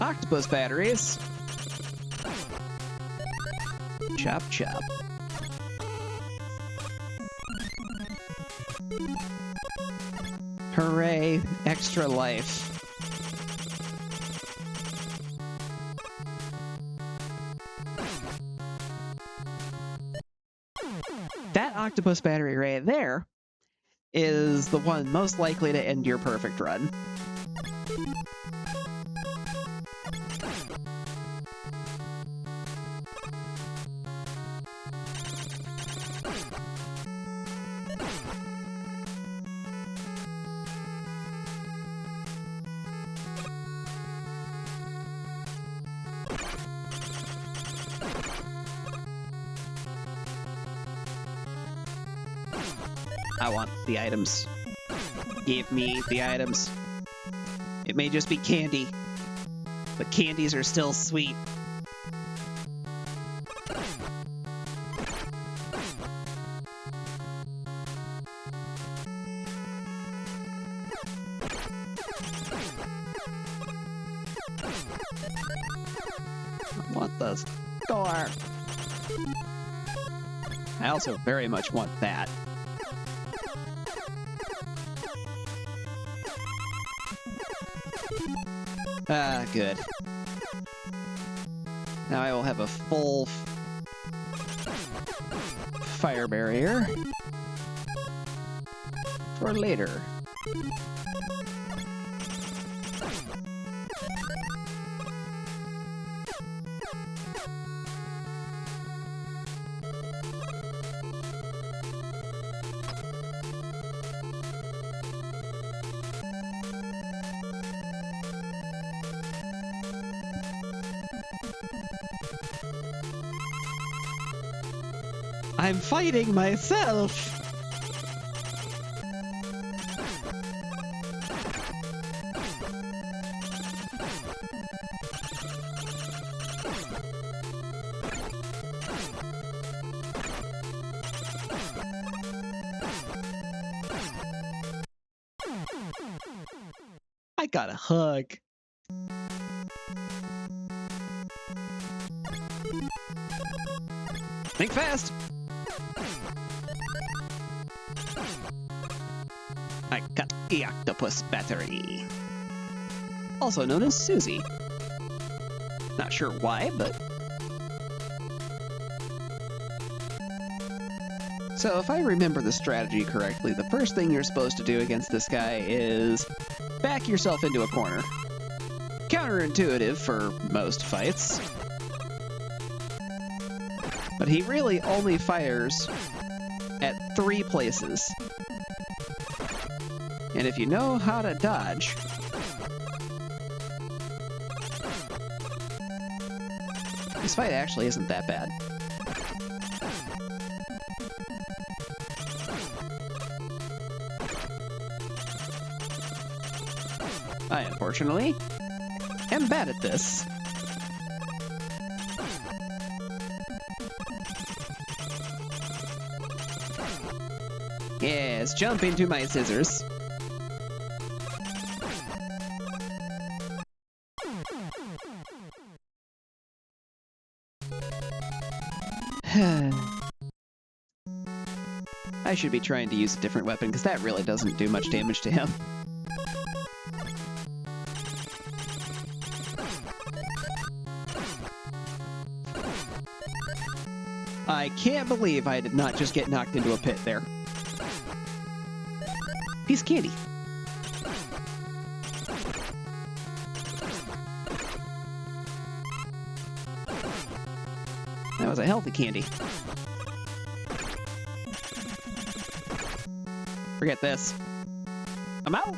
Octopus batteries. Chop, chop. Hooray, extra life. That octopus battery right there is the one most likely to end your perfect run. I want the items. Give me the items. It may just be candy, but candies are still sweet. I want the score. I also very much want that. Ah, good. Now I will have a full fire barrier for later. I'm fighting myself! I got a hug. Think fast! I got the octopus battery. Also known as Susie. Not sure why, but... So if I remember the strategy correctly, the first thing you're supposed to do against this guy is back yourself into a corner. Counterintuitive for most fights. But he really only fires at 3 places. And if you know how to dodge, this fight actually isn't that bad. I, unfortunately, am bad at this. Yes, jump into my scissors. I should be trying to use a different weapon, because that really doesn't do much damage to him. I can't believe I did not just get knocked into a pit there. Piece of candy. That was a healthy candy. Forget this. I'm out!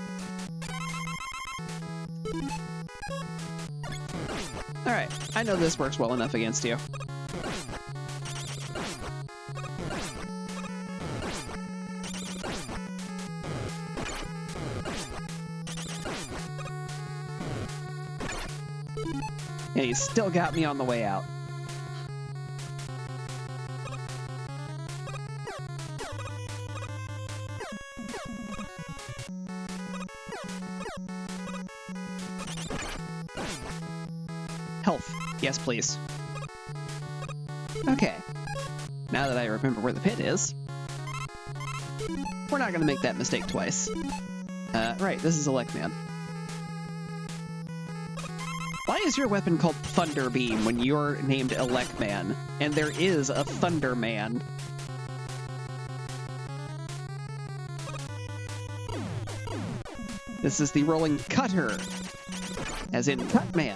Alright, I know this works well enough against you. And he's still got me on the way out. Health. Yes, please. Okay. Now that I remember where the pit is, we're not going to make that mistake twice. Right, this is Electman. Why is your weapon called Thunder Beam when you're named Electman, and there is a Thunderman? This is the Rolling Cutter, as in Cutman.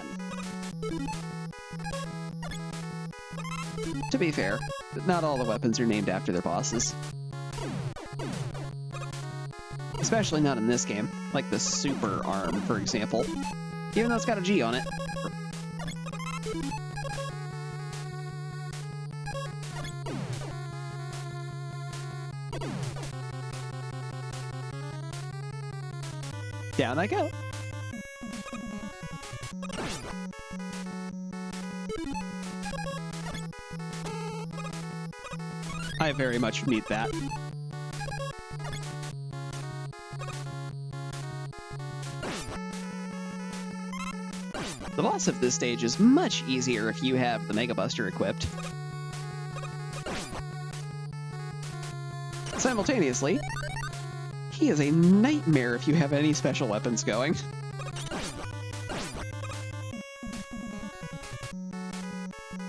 To be fair, not all the weapons are named after their bosses. Especially not in this game, like the Super Arm, for example. Even though it's got a G on it. Down I go. I very much need that. The boss of this stage is much easier if you have the Mega Buster equipped. Simultaneously, he is a nightmare if you have any special weapons going.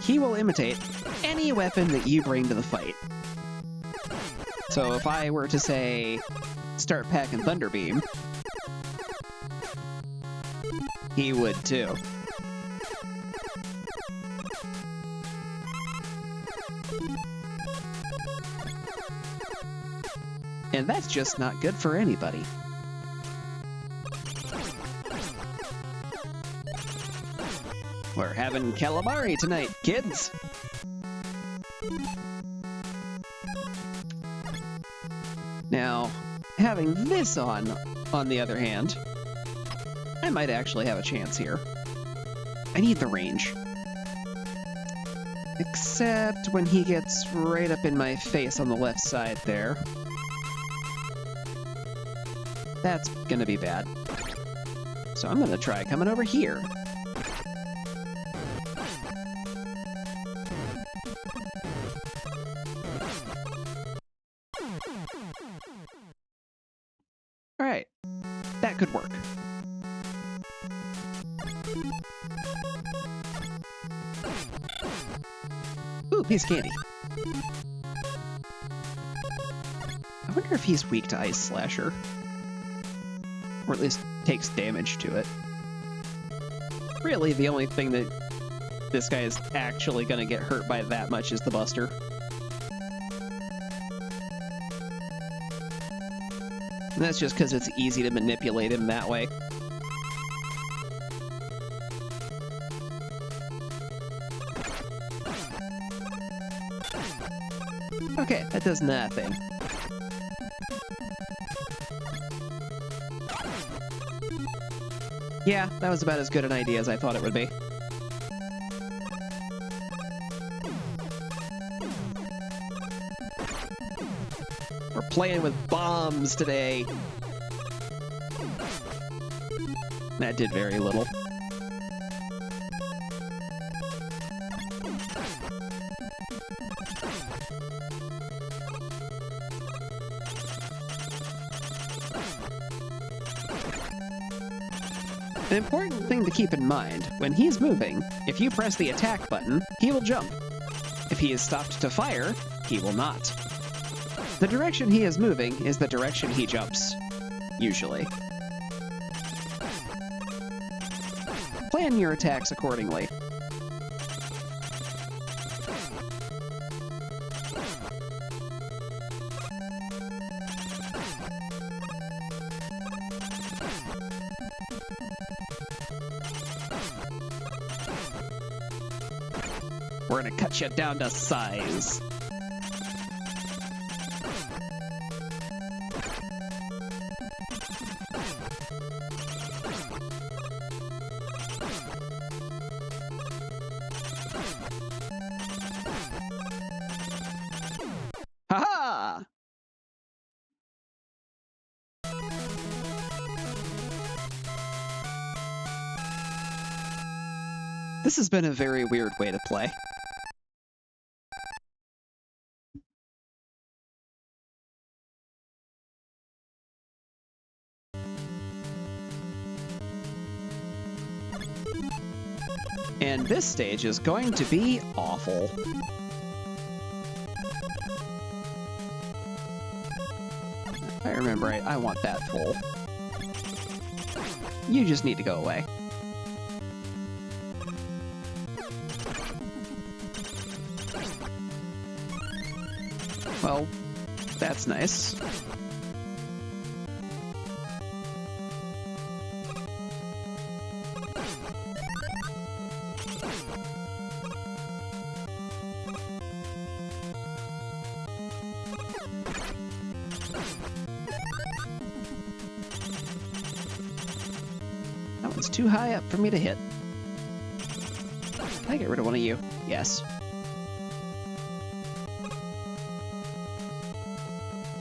He will imitate any weapon that you bring to the fight. So if I were to say, start packing Thunder Beam, he would too. And that's just not good for anybody. We're having calamari tonight, kids! Now, having this on the other hand, I might actually have a chance here. I need the range. Except when he gets right up in my face on the left side there. That's gonna be bad. So I'm gonna try coming over here. Alright, that could work. Ooh, piece of candy. I wonder if he's weak to Ice Slasher. Or at least takes damage to it. Really, the only thing that this guy is actually going to get hurt by that much is the Buster. And that's just because it's easy to manipulate him that way. Okay, that does nothing. Yeah, that was about as good an idea as I thought it would be. We're playing with bombs today. That did very little. An important thing to keep in mind, when he's moving, if you press the attack button, he will jump. If he is stopped to fire, he will not. The direction he is moving is the direction he jumps, usually. Plan your attacks accordingly. We're gonna cut you down to size. Ha-ha! This has been a very weird way to play. And this stage is going to be awful. If I remember right, I want that full. You just need to go away. Well, that's nice. is too high up for me to hit. Can I get rid of one of you? Yes.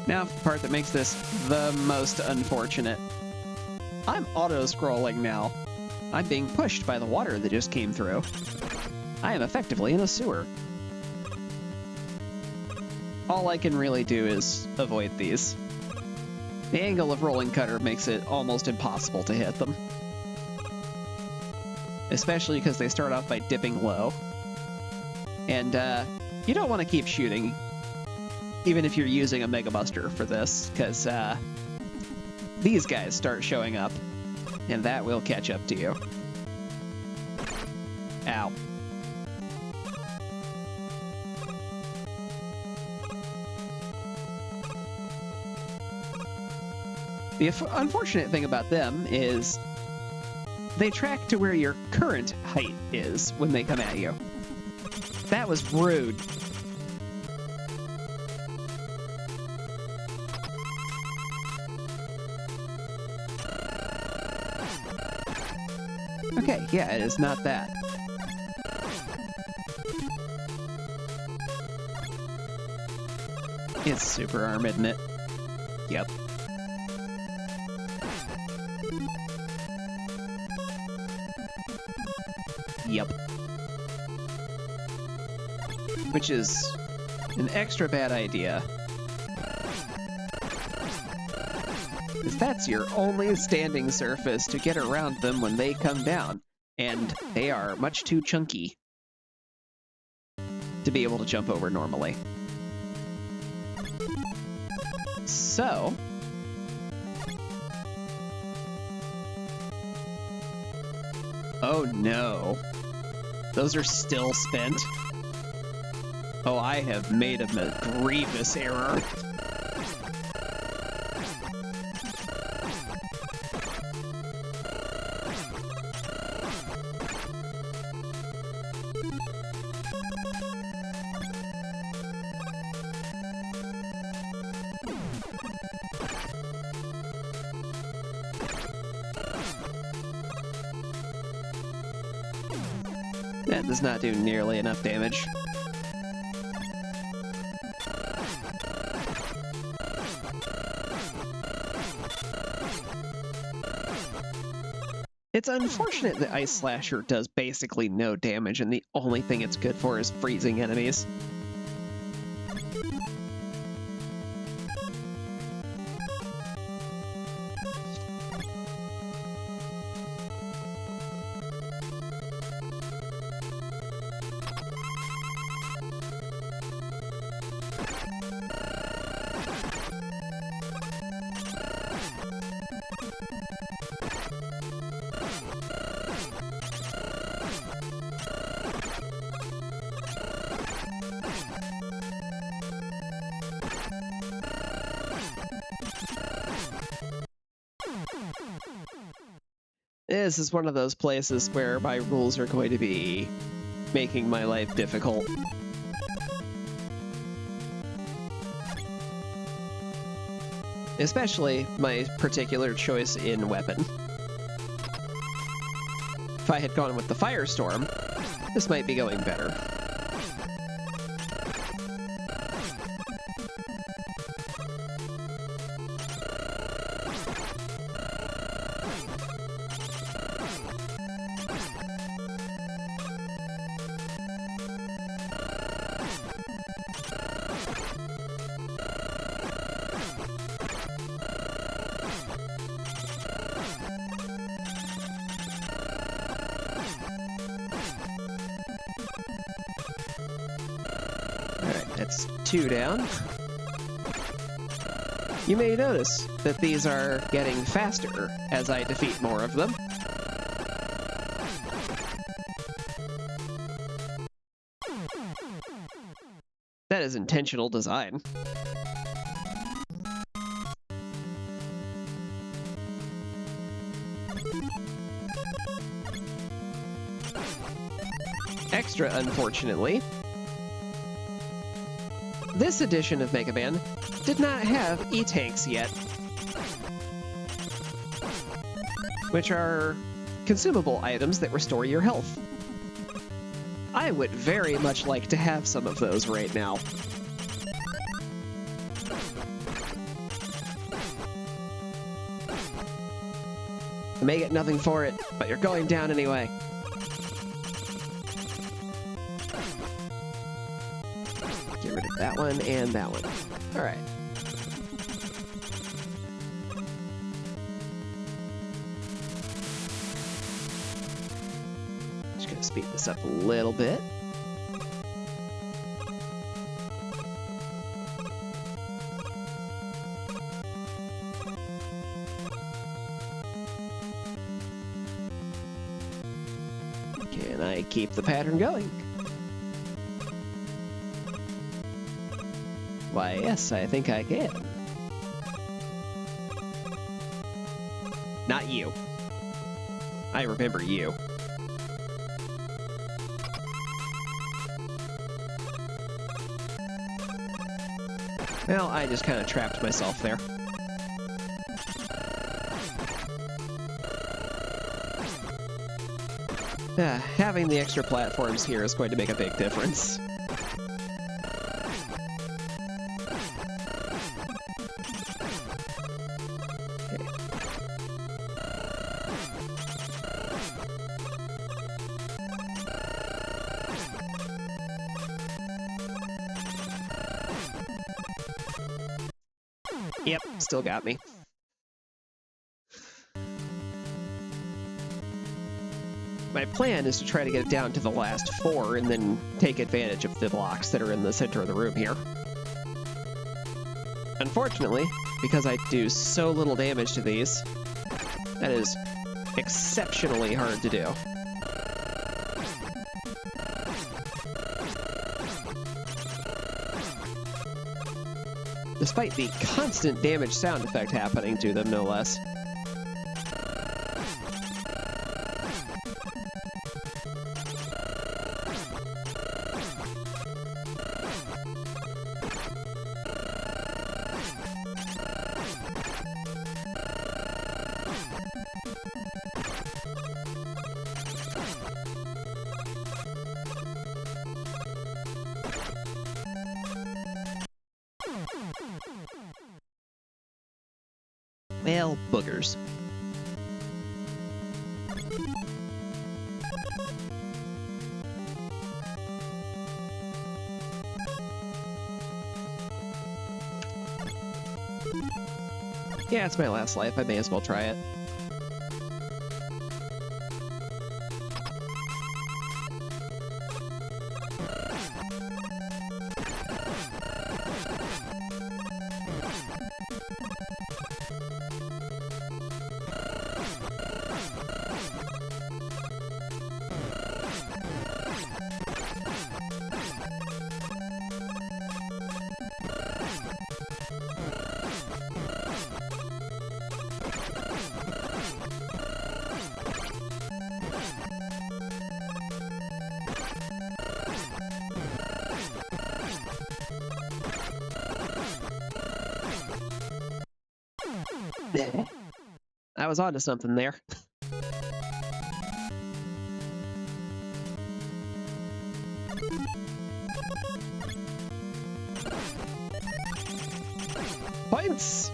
Now for the part that makes this the most unfortunate. I'm auto-scrolling now. I'm being pushed by the water that just came through. I am effectively in a sewer. All I can really do is avoid these. The angle of rolling cutter makes it almost impossible to hit them. Especially because they start off by dipping low. And you don't want to keep shooting, even if you're using a Mega Buster for this, because these guys start showing up, and that will catch up to you. Ow. The unfortunate thing about them is they track to where your current height is when they come at you. That was rude. Okay, yeah, it is not that. It's super arm, isn't it? Yep. Yep. Which is an extra bad idea. Because that's your only standing surface to get around them when they come down. And they are much too chunky to be able to jump over normally. So... oh no. Those are still spent? Oh, I have made a grievous error. That does not do nearly enough damage. It's unfortunate that Ice Slasher does basically no damage, and the only thing it's good for is freezing enemies. This is one of those places where my rules are going to be making my life difficult. Especially my particular choice in weapon. If I had gone with the Firestorm, this might be going better. That's 2 down. You may notice that these are getting faster as I defeat more of them. That is intentional design. Extra unfortunately, this edition of Mega Man did not have E-Tanks yet, which are consumable items that restore your health. I would very much like to have some of those right now. I may get nothing for it, but you're going down anyway. Get rid of that one and that one. All right. Just gonna speed this up a little bit. Can I keep the pattern going? Why, yes, I think I can. Not you. I remember you. Well, I just kind of trapped myself there. Having the extra platforms here is going to make a big difference. Okay. Yep, still got me. My plan is to try to get it down to the last 4 and then take advantage of the blocks that are in the center of the room here. Unfortunately, because I do so little damage to these, that is exceptionally hard to do. Despite the constant damage sound effect happening to them, no less. Well, boogers. Yeah, it's my last life. I may as well try it. I was onto something there. Points!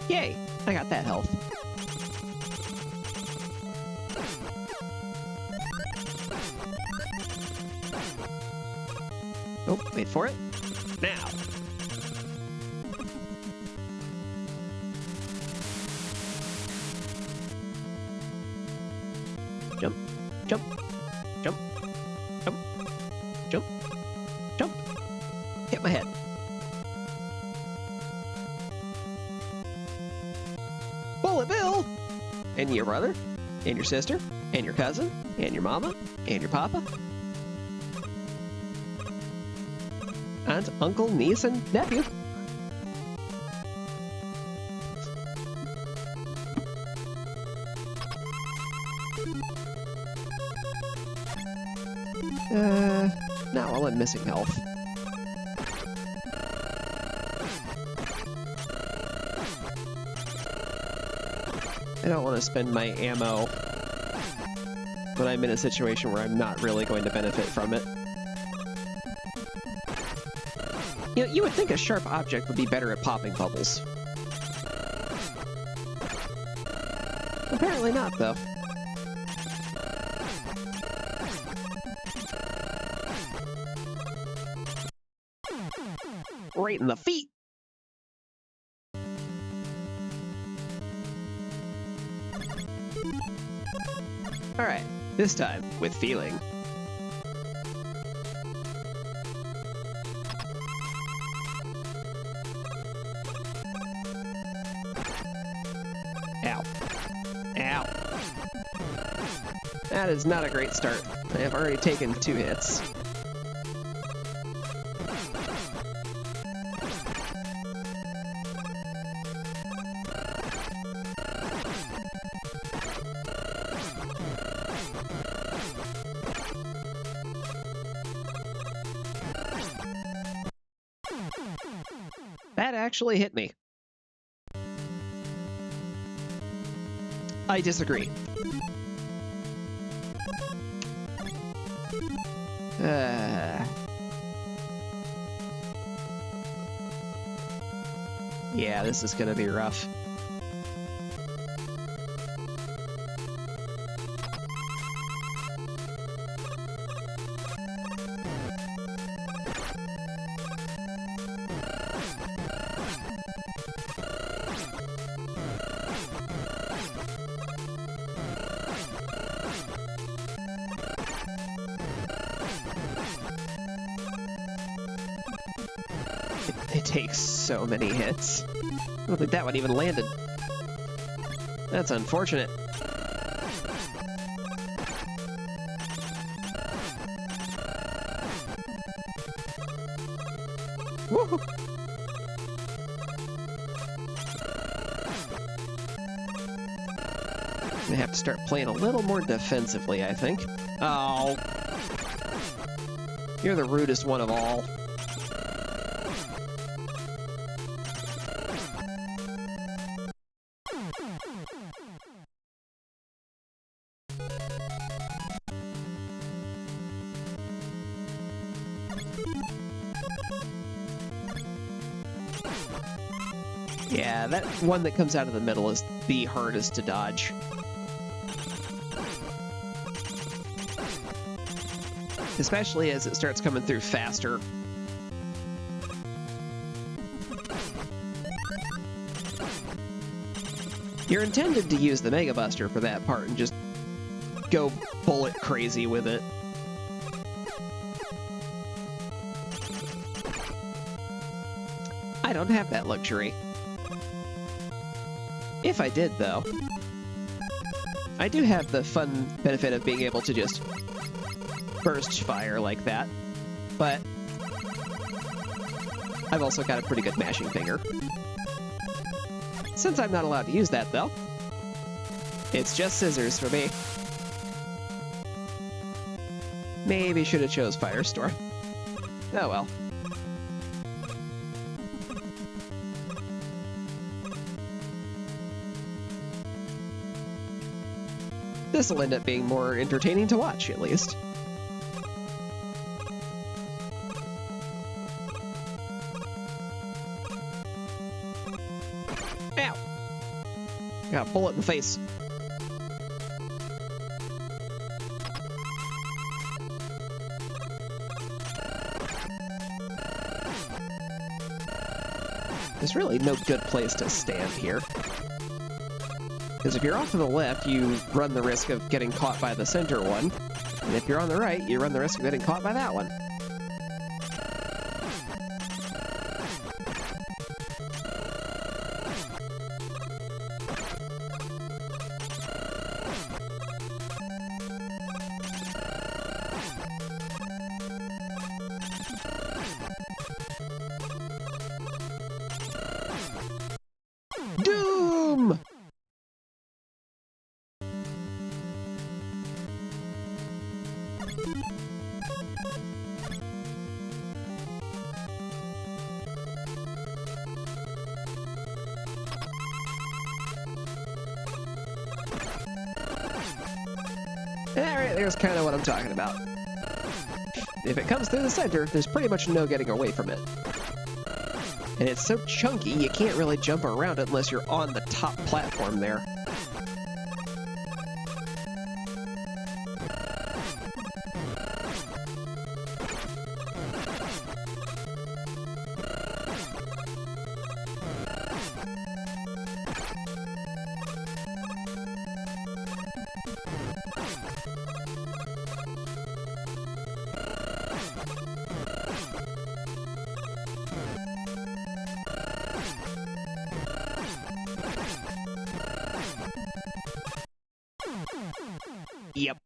Yay! I got that health. Oh, wait for it. Now! Jump, jump, jump, jump, jump, jump. Hit my head. Bullet Bill! And your brother, and your sister, and your cousin, and your mama, and your papa. Aunt, uncle, niece, and nephew. Not while I'm missing health. I don't want to spend my ammo when I'm in a situation where I'm not really going to benefit from it. You know, you would think a sharp object would be better at popping bubbles. Apparently not, though. Right in the feet! Alright, this time with feeling. Ow. Ow. That is not a great start. I have already taken 2 hits. That actually hit me. I disagree. Yeah, this is gonna be rough. It takes so many hits. I don't think that one even landed. That's unfortunate. Woohoo! I have to start playing a little more defensively, I think. Oh. You're the rudest one of all. Yeah, that one that comes out of the middle is the hardest to dodge. Especially as it starts coming through faster. You're intended to use the Mega Buster for that part and just go bullet crazy with it. I don't have that luxury. If I did, though. I do have the fun benefit of being able to just burst fire like that, but I've also got a pretty good mashing finger. Since I'm not allowed to use that, though, it's just scissors for me. Maybe should have chose Firestorm. Oh well. This will end up being more entertaining to watch, at least. Ow! Got a bullet in the face. There's really no good place to stand here. Because if you're off to the left, you run the risk of getting caught by the center one. And if you're on the right, you run the risk of getting caught by that one. Doom! And that right there's kind of what I'm talking about. If it comes through the center, there's pretty much no getting away from it. And it's so chunky, you can't really jump around it unless you're on the top platform there. Yep.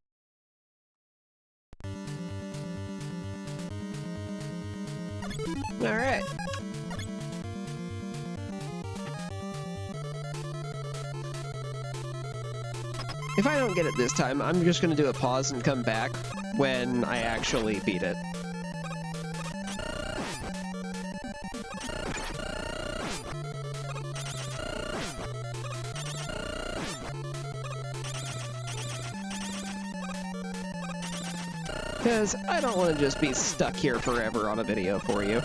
All right. If I don't get it this time, I'm just going to do a pause and come back when I actually beat it. Because I don't want to just be stuck here forever on a video for you.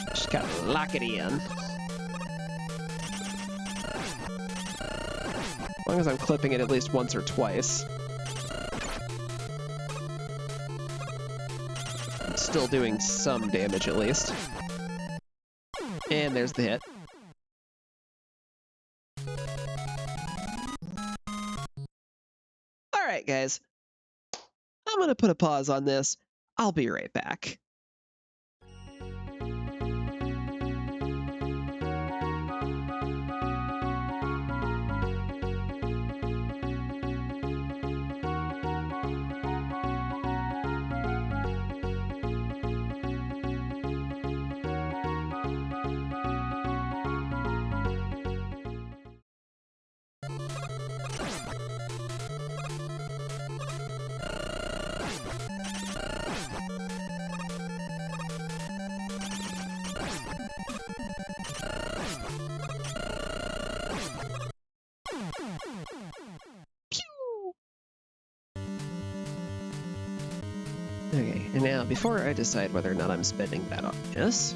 Just gotta lock it in. As long as I'm clipping it at least once or twice. I'm still doing some damage at least. And there's the hit. Alright guys, I'm gonna put a pause on this. I'll be right back. Okay, and now before I decide whether or not I'm spending that on this,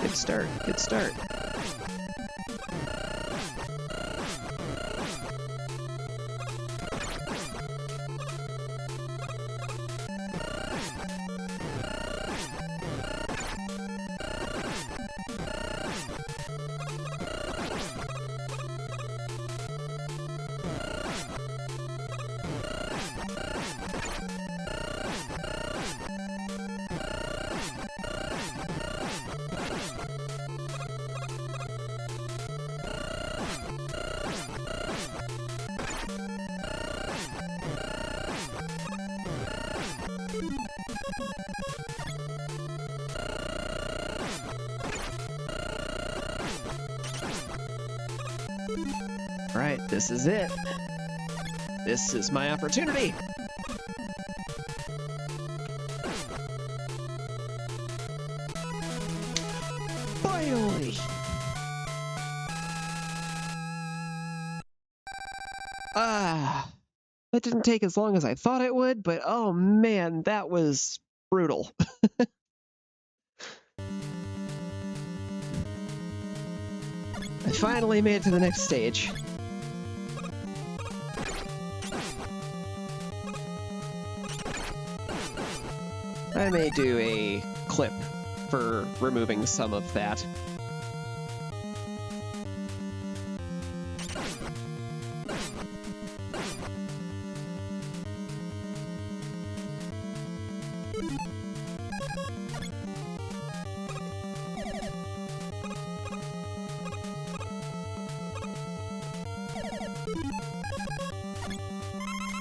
good start, good start. Alright, this is it. This is my opportunity. Finally! That didn't take as long as I thought it would, but oh man, that was brutal. I finally made it to the next stage. I may do a clip for removing some of that.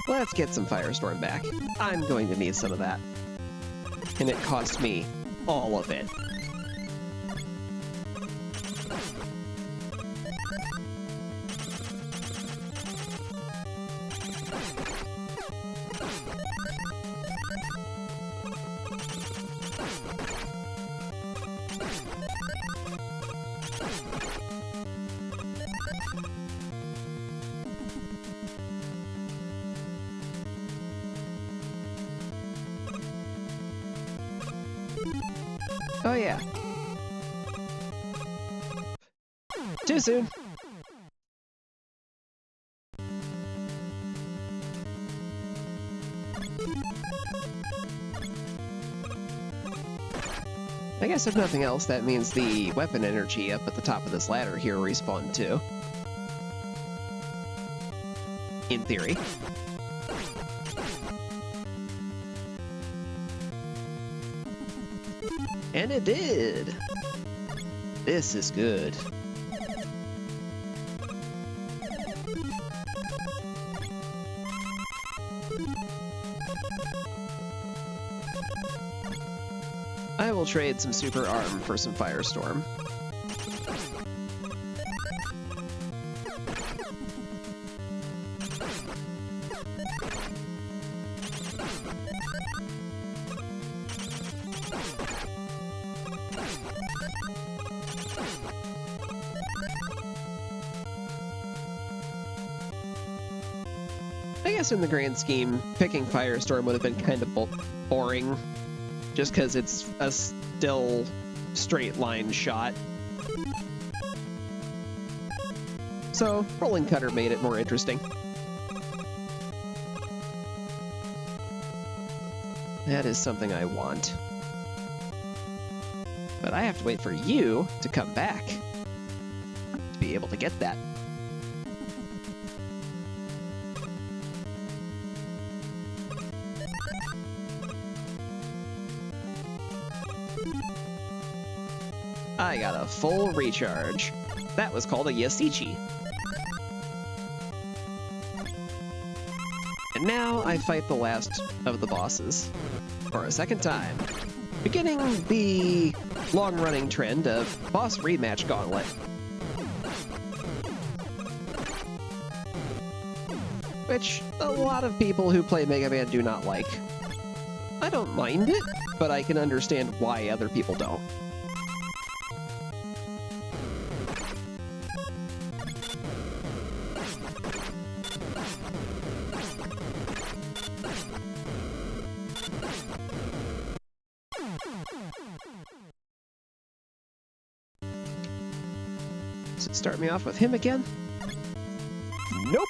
Let's get some Firestorm back. I'm going to need some of that. And it cost me all of it. Oh yeah. Too soon. I guess if nothing else, that means the weapon energy up at the top of this ladder here respawned too. In theory. And it did! This is good. I will trade some Super Arm for some Firestorm. I guess in the grand scheme, picking Firestorm would have been kind of boring, just because it's a still straight line shot. So, Rolling Cutter made it more interesting. That is something I want. But I have to wait for you to come back to be able to get that. I got a full recharge. That was called a Yasichi. And now I fight the last of the bosses for a second time, beginning the long-running trend of boss rematch gauntlet. Which a lot of people who play Mega Man do not like. I don't mind it, but I can understand why other people don't. Does it start me off with him again? Nope!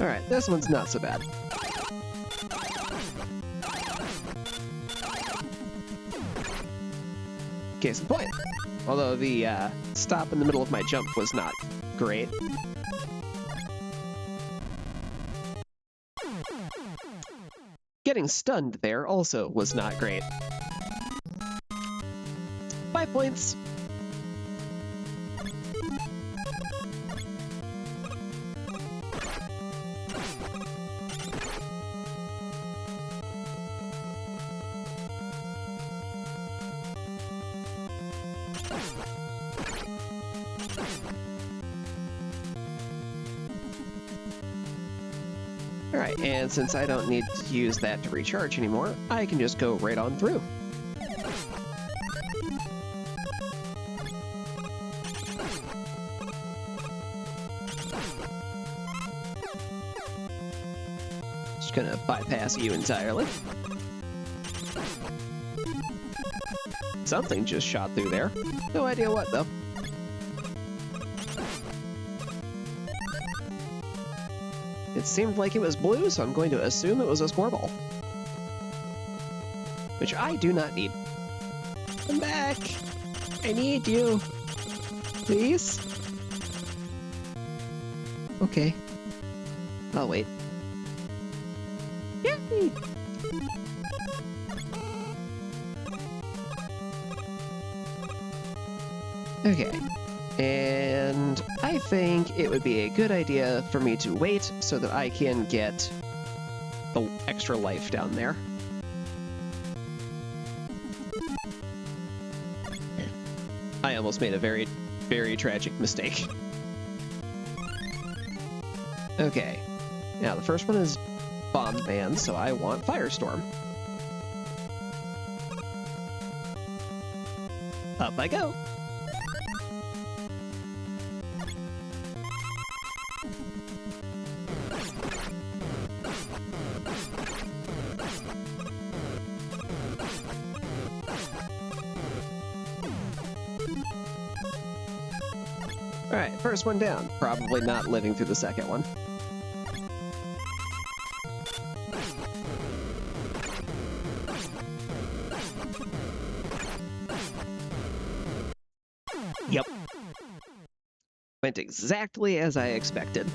Alright, this one's not so bad. Case in point. Although the stop in the middle of my jump was not great. Getting stunned there also was not great. 5 points. Alright, and since I don't need to use that to recharge anymore, I can just go right on through. Just gonna bypass you entirely. Something just shot through there. No idea what, though. It seemed like it was blue, so I'm going to assume it was a spore ball. Which I do not need. Come back! I need you! Please? Okay. I'll wait. Yay! Okay. And I think it would be a good idea for me to wait so that I can get the extra life down there. I almost made a very, very tragic mistake. Okay. Now, the first one is Bomb Man, so I want Firestorm. Up I go. Alright, first one down. Probably not living through the second one. Yep. Went exactly as I expected.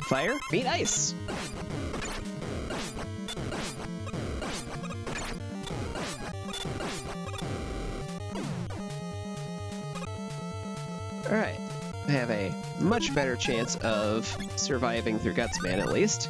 Fire, meet ice. Alright, I have a much better chance of surviving through Gutsman at least.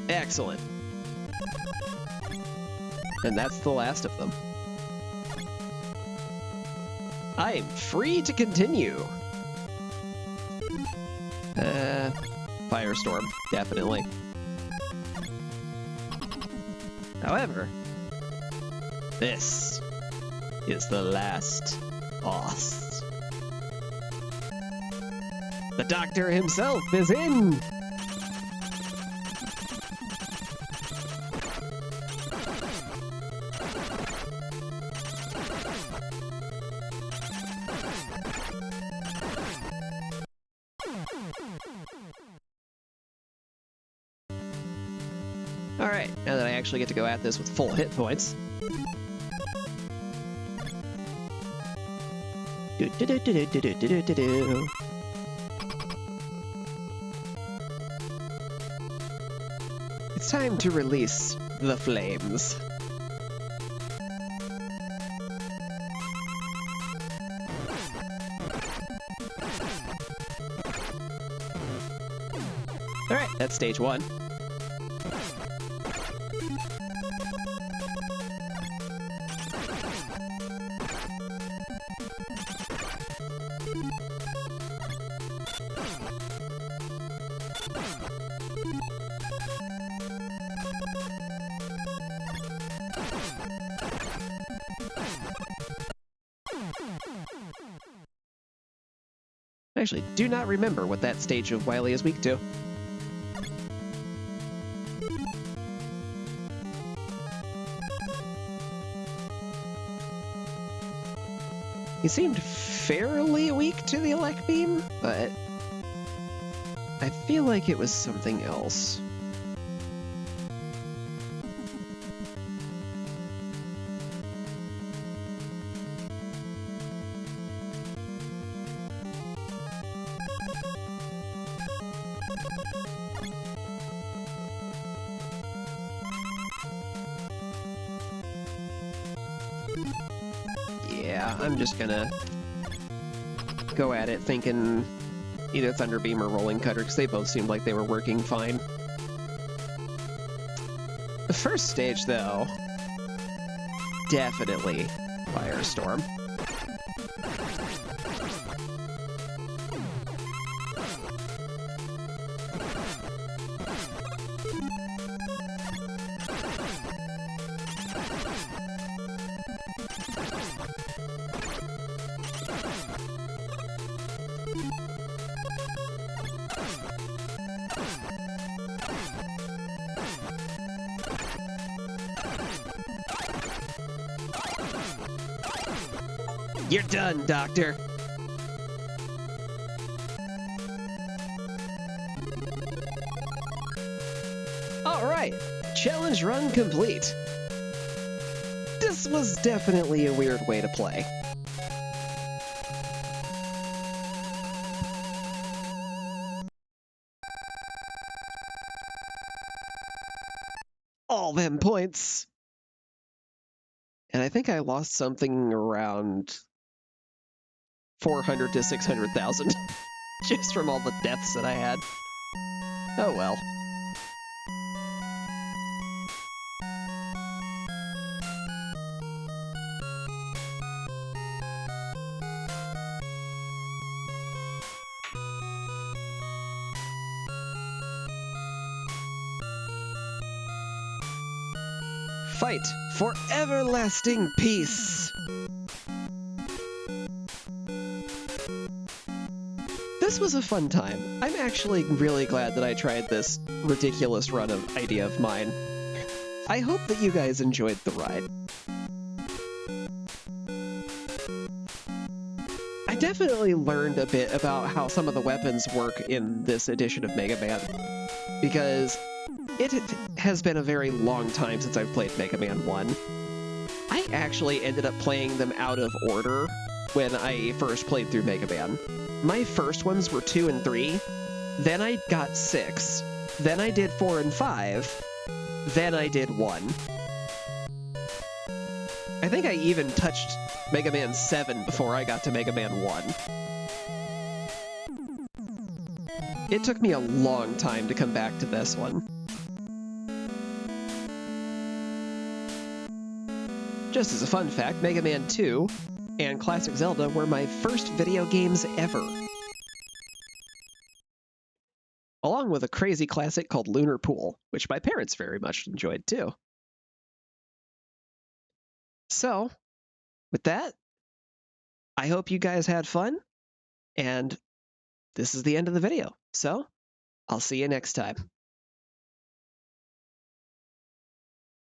Excellent. And that's the last of them. I'm free to continue. Firestorm, definitely. However, this is the last boss. The Doctor himself is in! Alright, now that I actually get to go at this with full hit points. It's time to release the flames. Alright, that's stage one. I actually do not remember what that stage of Wily is weak to. He seemed fairly weak to the Elect Beam, but I feel like it was something else. Yeah, I'm just gonna go at it thinking either Thunderbeam or Rolling Cutter, because they both seemed like they were working fine. The first stage, though, definitely Firestorm. You're done, Doctor. All right, challenge run complete. This was definitely a weird way to play. All them points. And I think I lost something around 400 to 600,000 just from all the deaths that I had. Oh well. Fight for everlasting peace. This was a fun time. I'm actually really glad that I tried this ridiculous run of idea of mine. I hope that you guys enjoyed the ride. I definitely learned a bit about how some of the weapons work in this edition of Mega Man, because it has been a very long time since I've played Mega Man 1. I actually ended up playing them out of order when I first played through Mega Man. My first ones were 2 and 3, then I got 6, then I did 4 and 5, then I did 1. I think I even touched Mega Man 7 before I got to Mega Man 1. It took me a long time to come back to this one. Just as a fun fact, Mega Man 2 and Classic Zelda were my first video games ever. Along with a crazy classic called Lunar Pool, which my parents very much enjoyed too. So, with that, I hope you guys had fun, and this is the end of the video. So, I'll see you next time.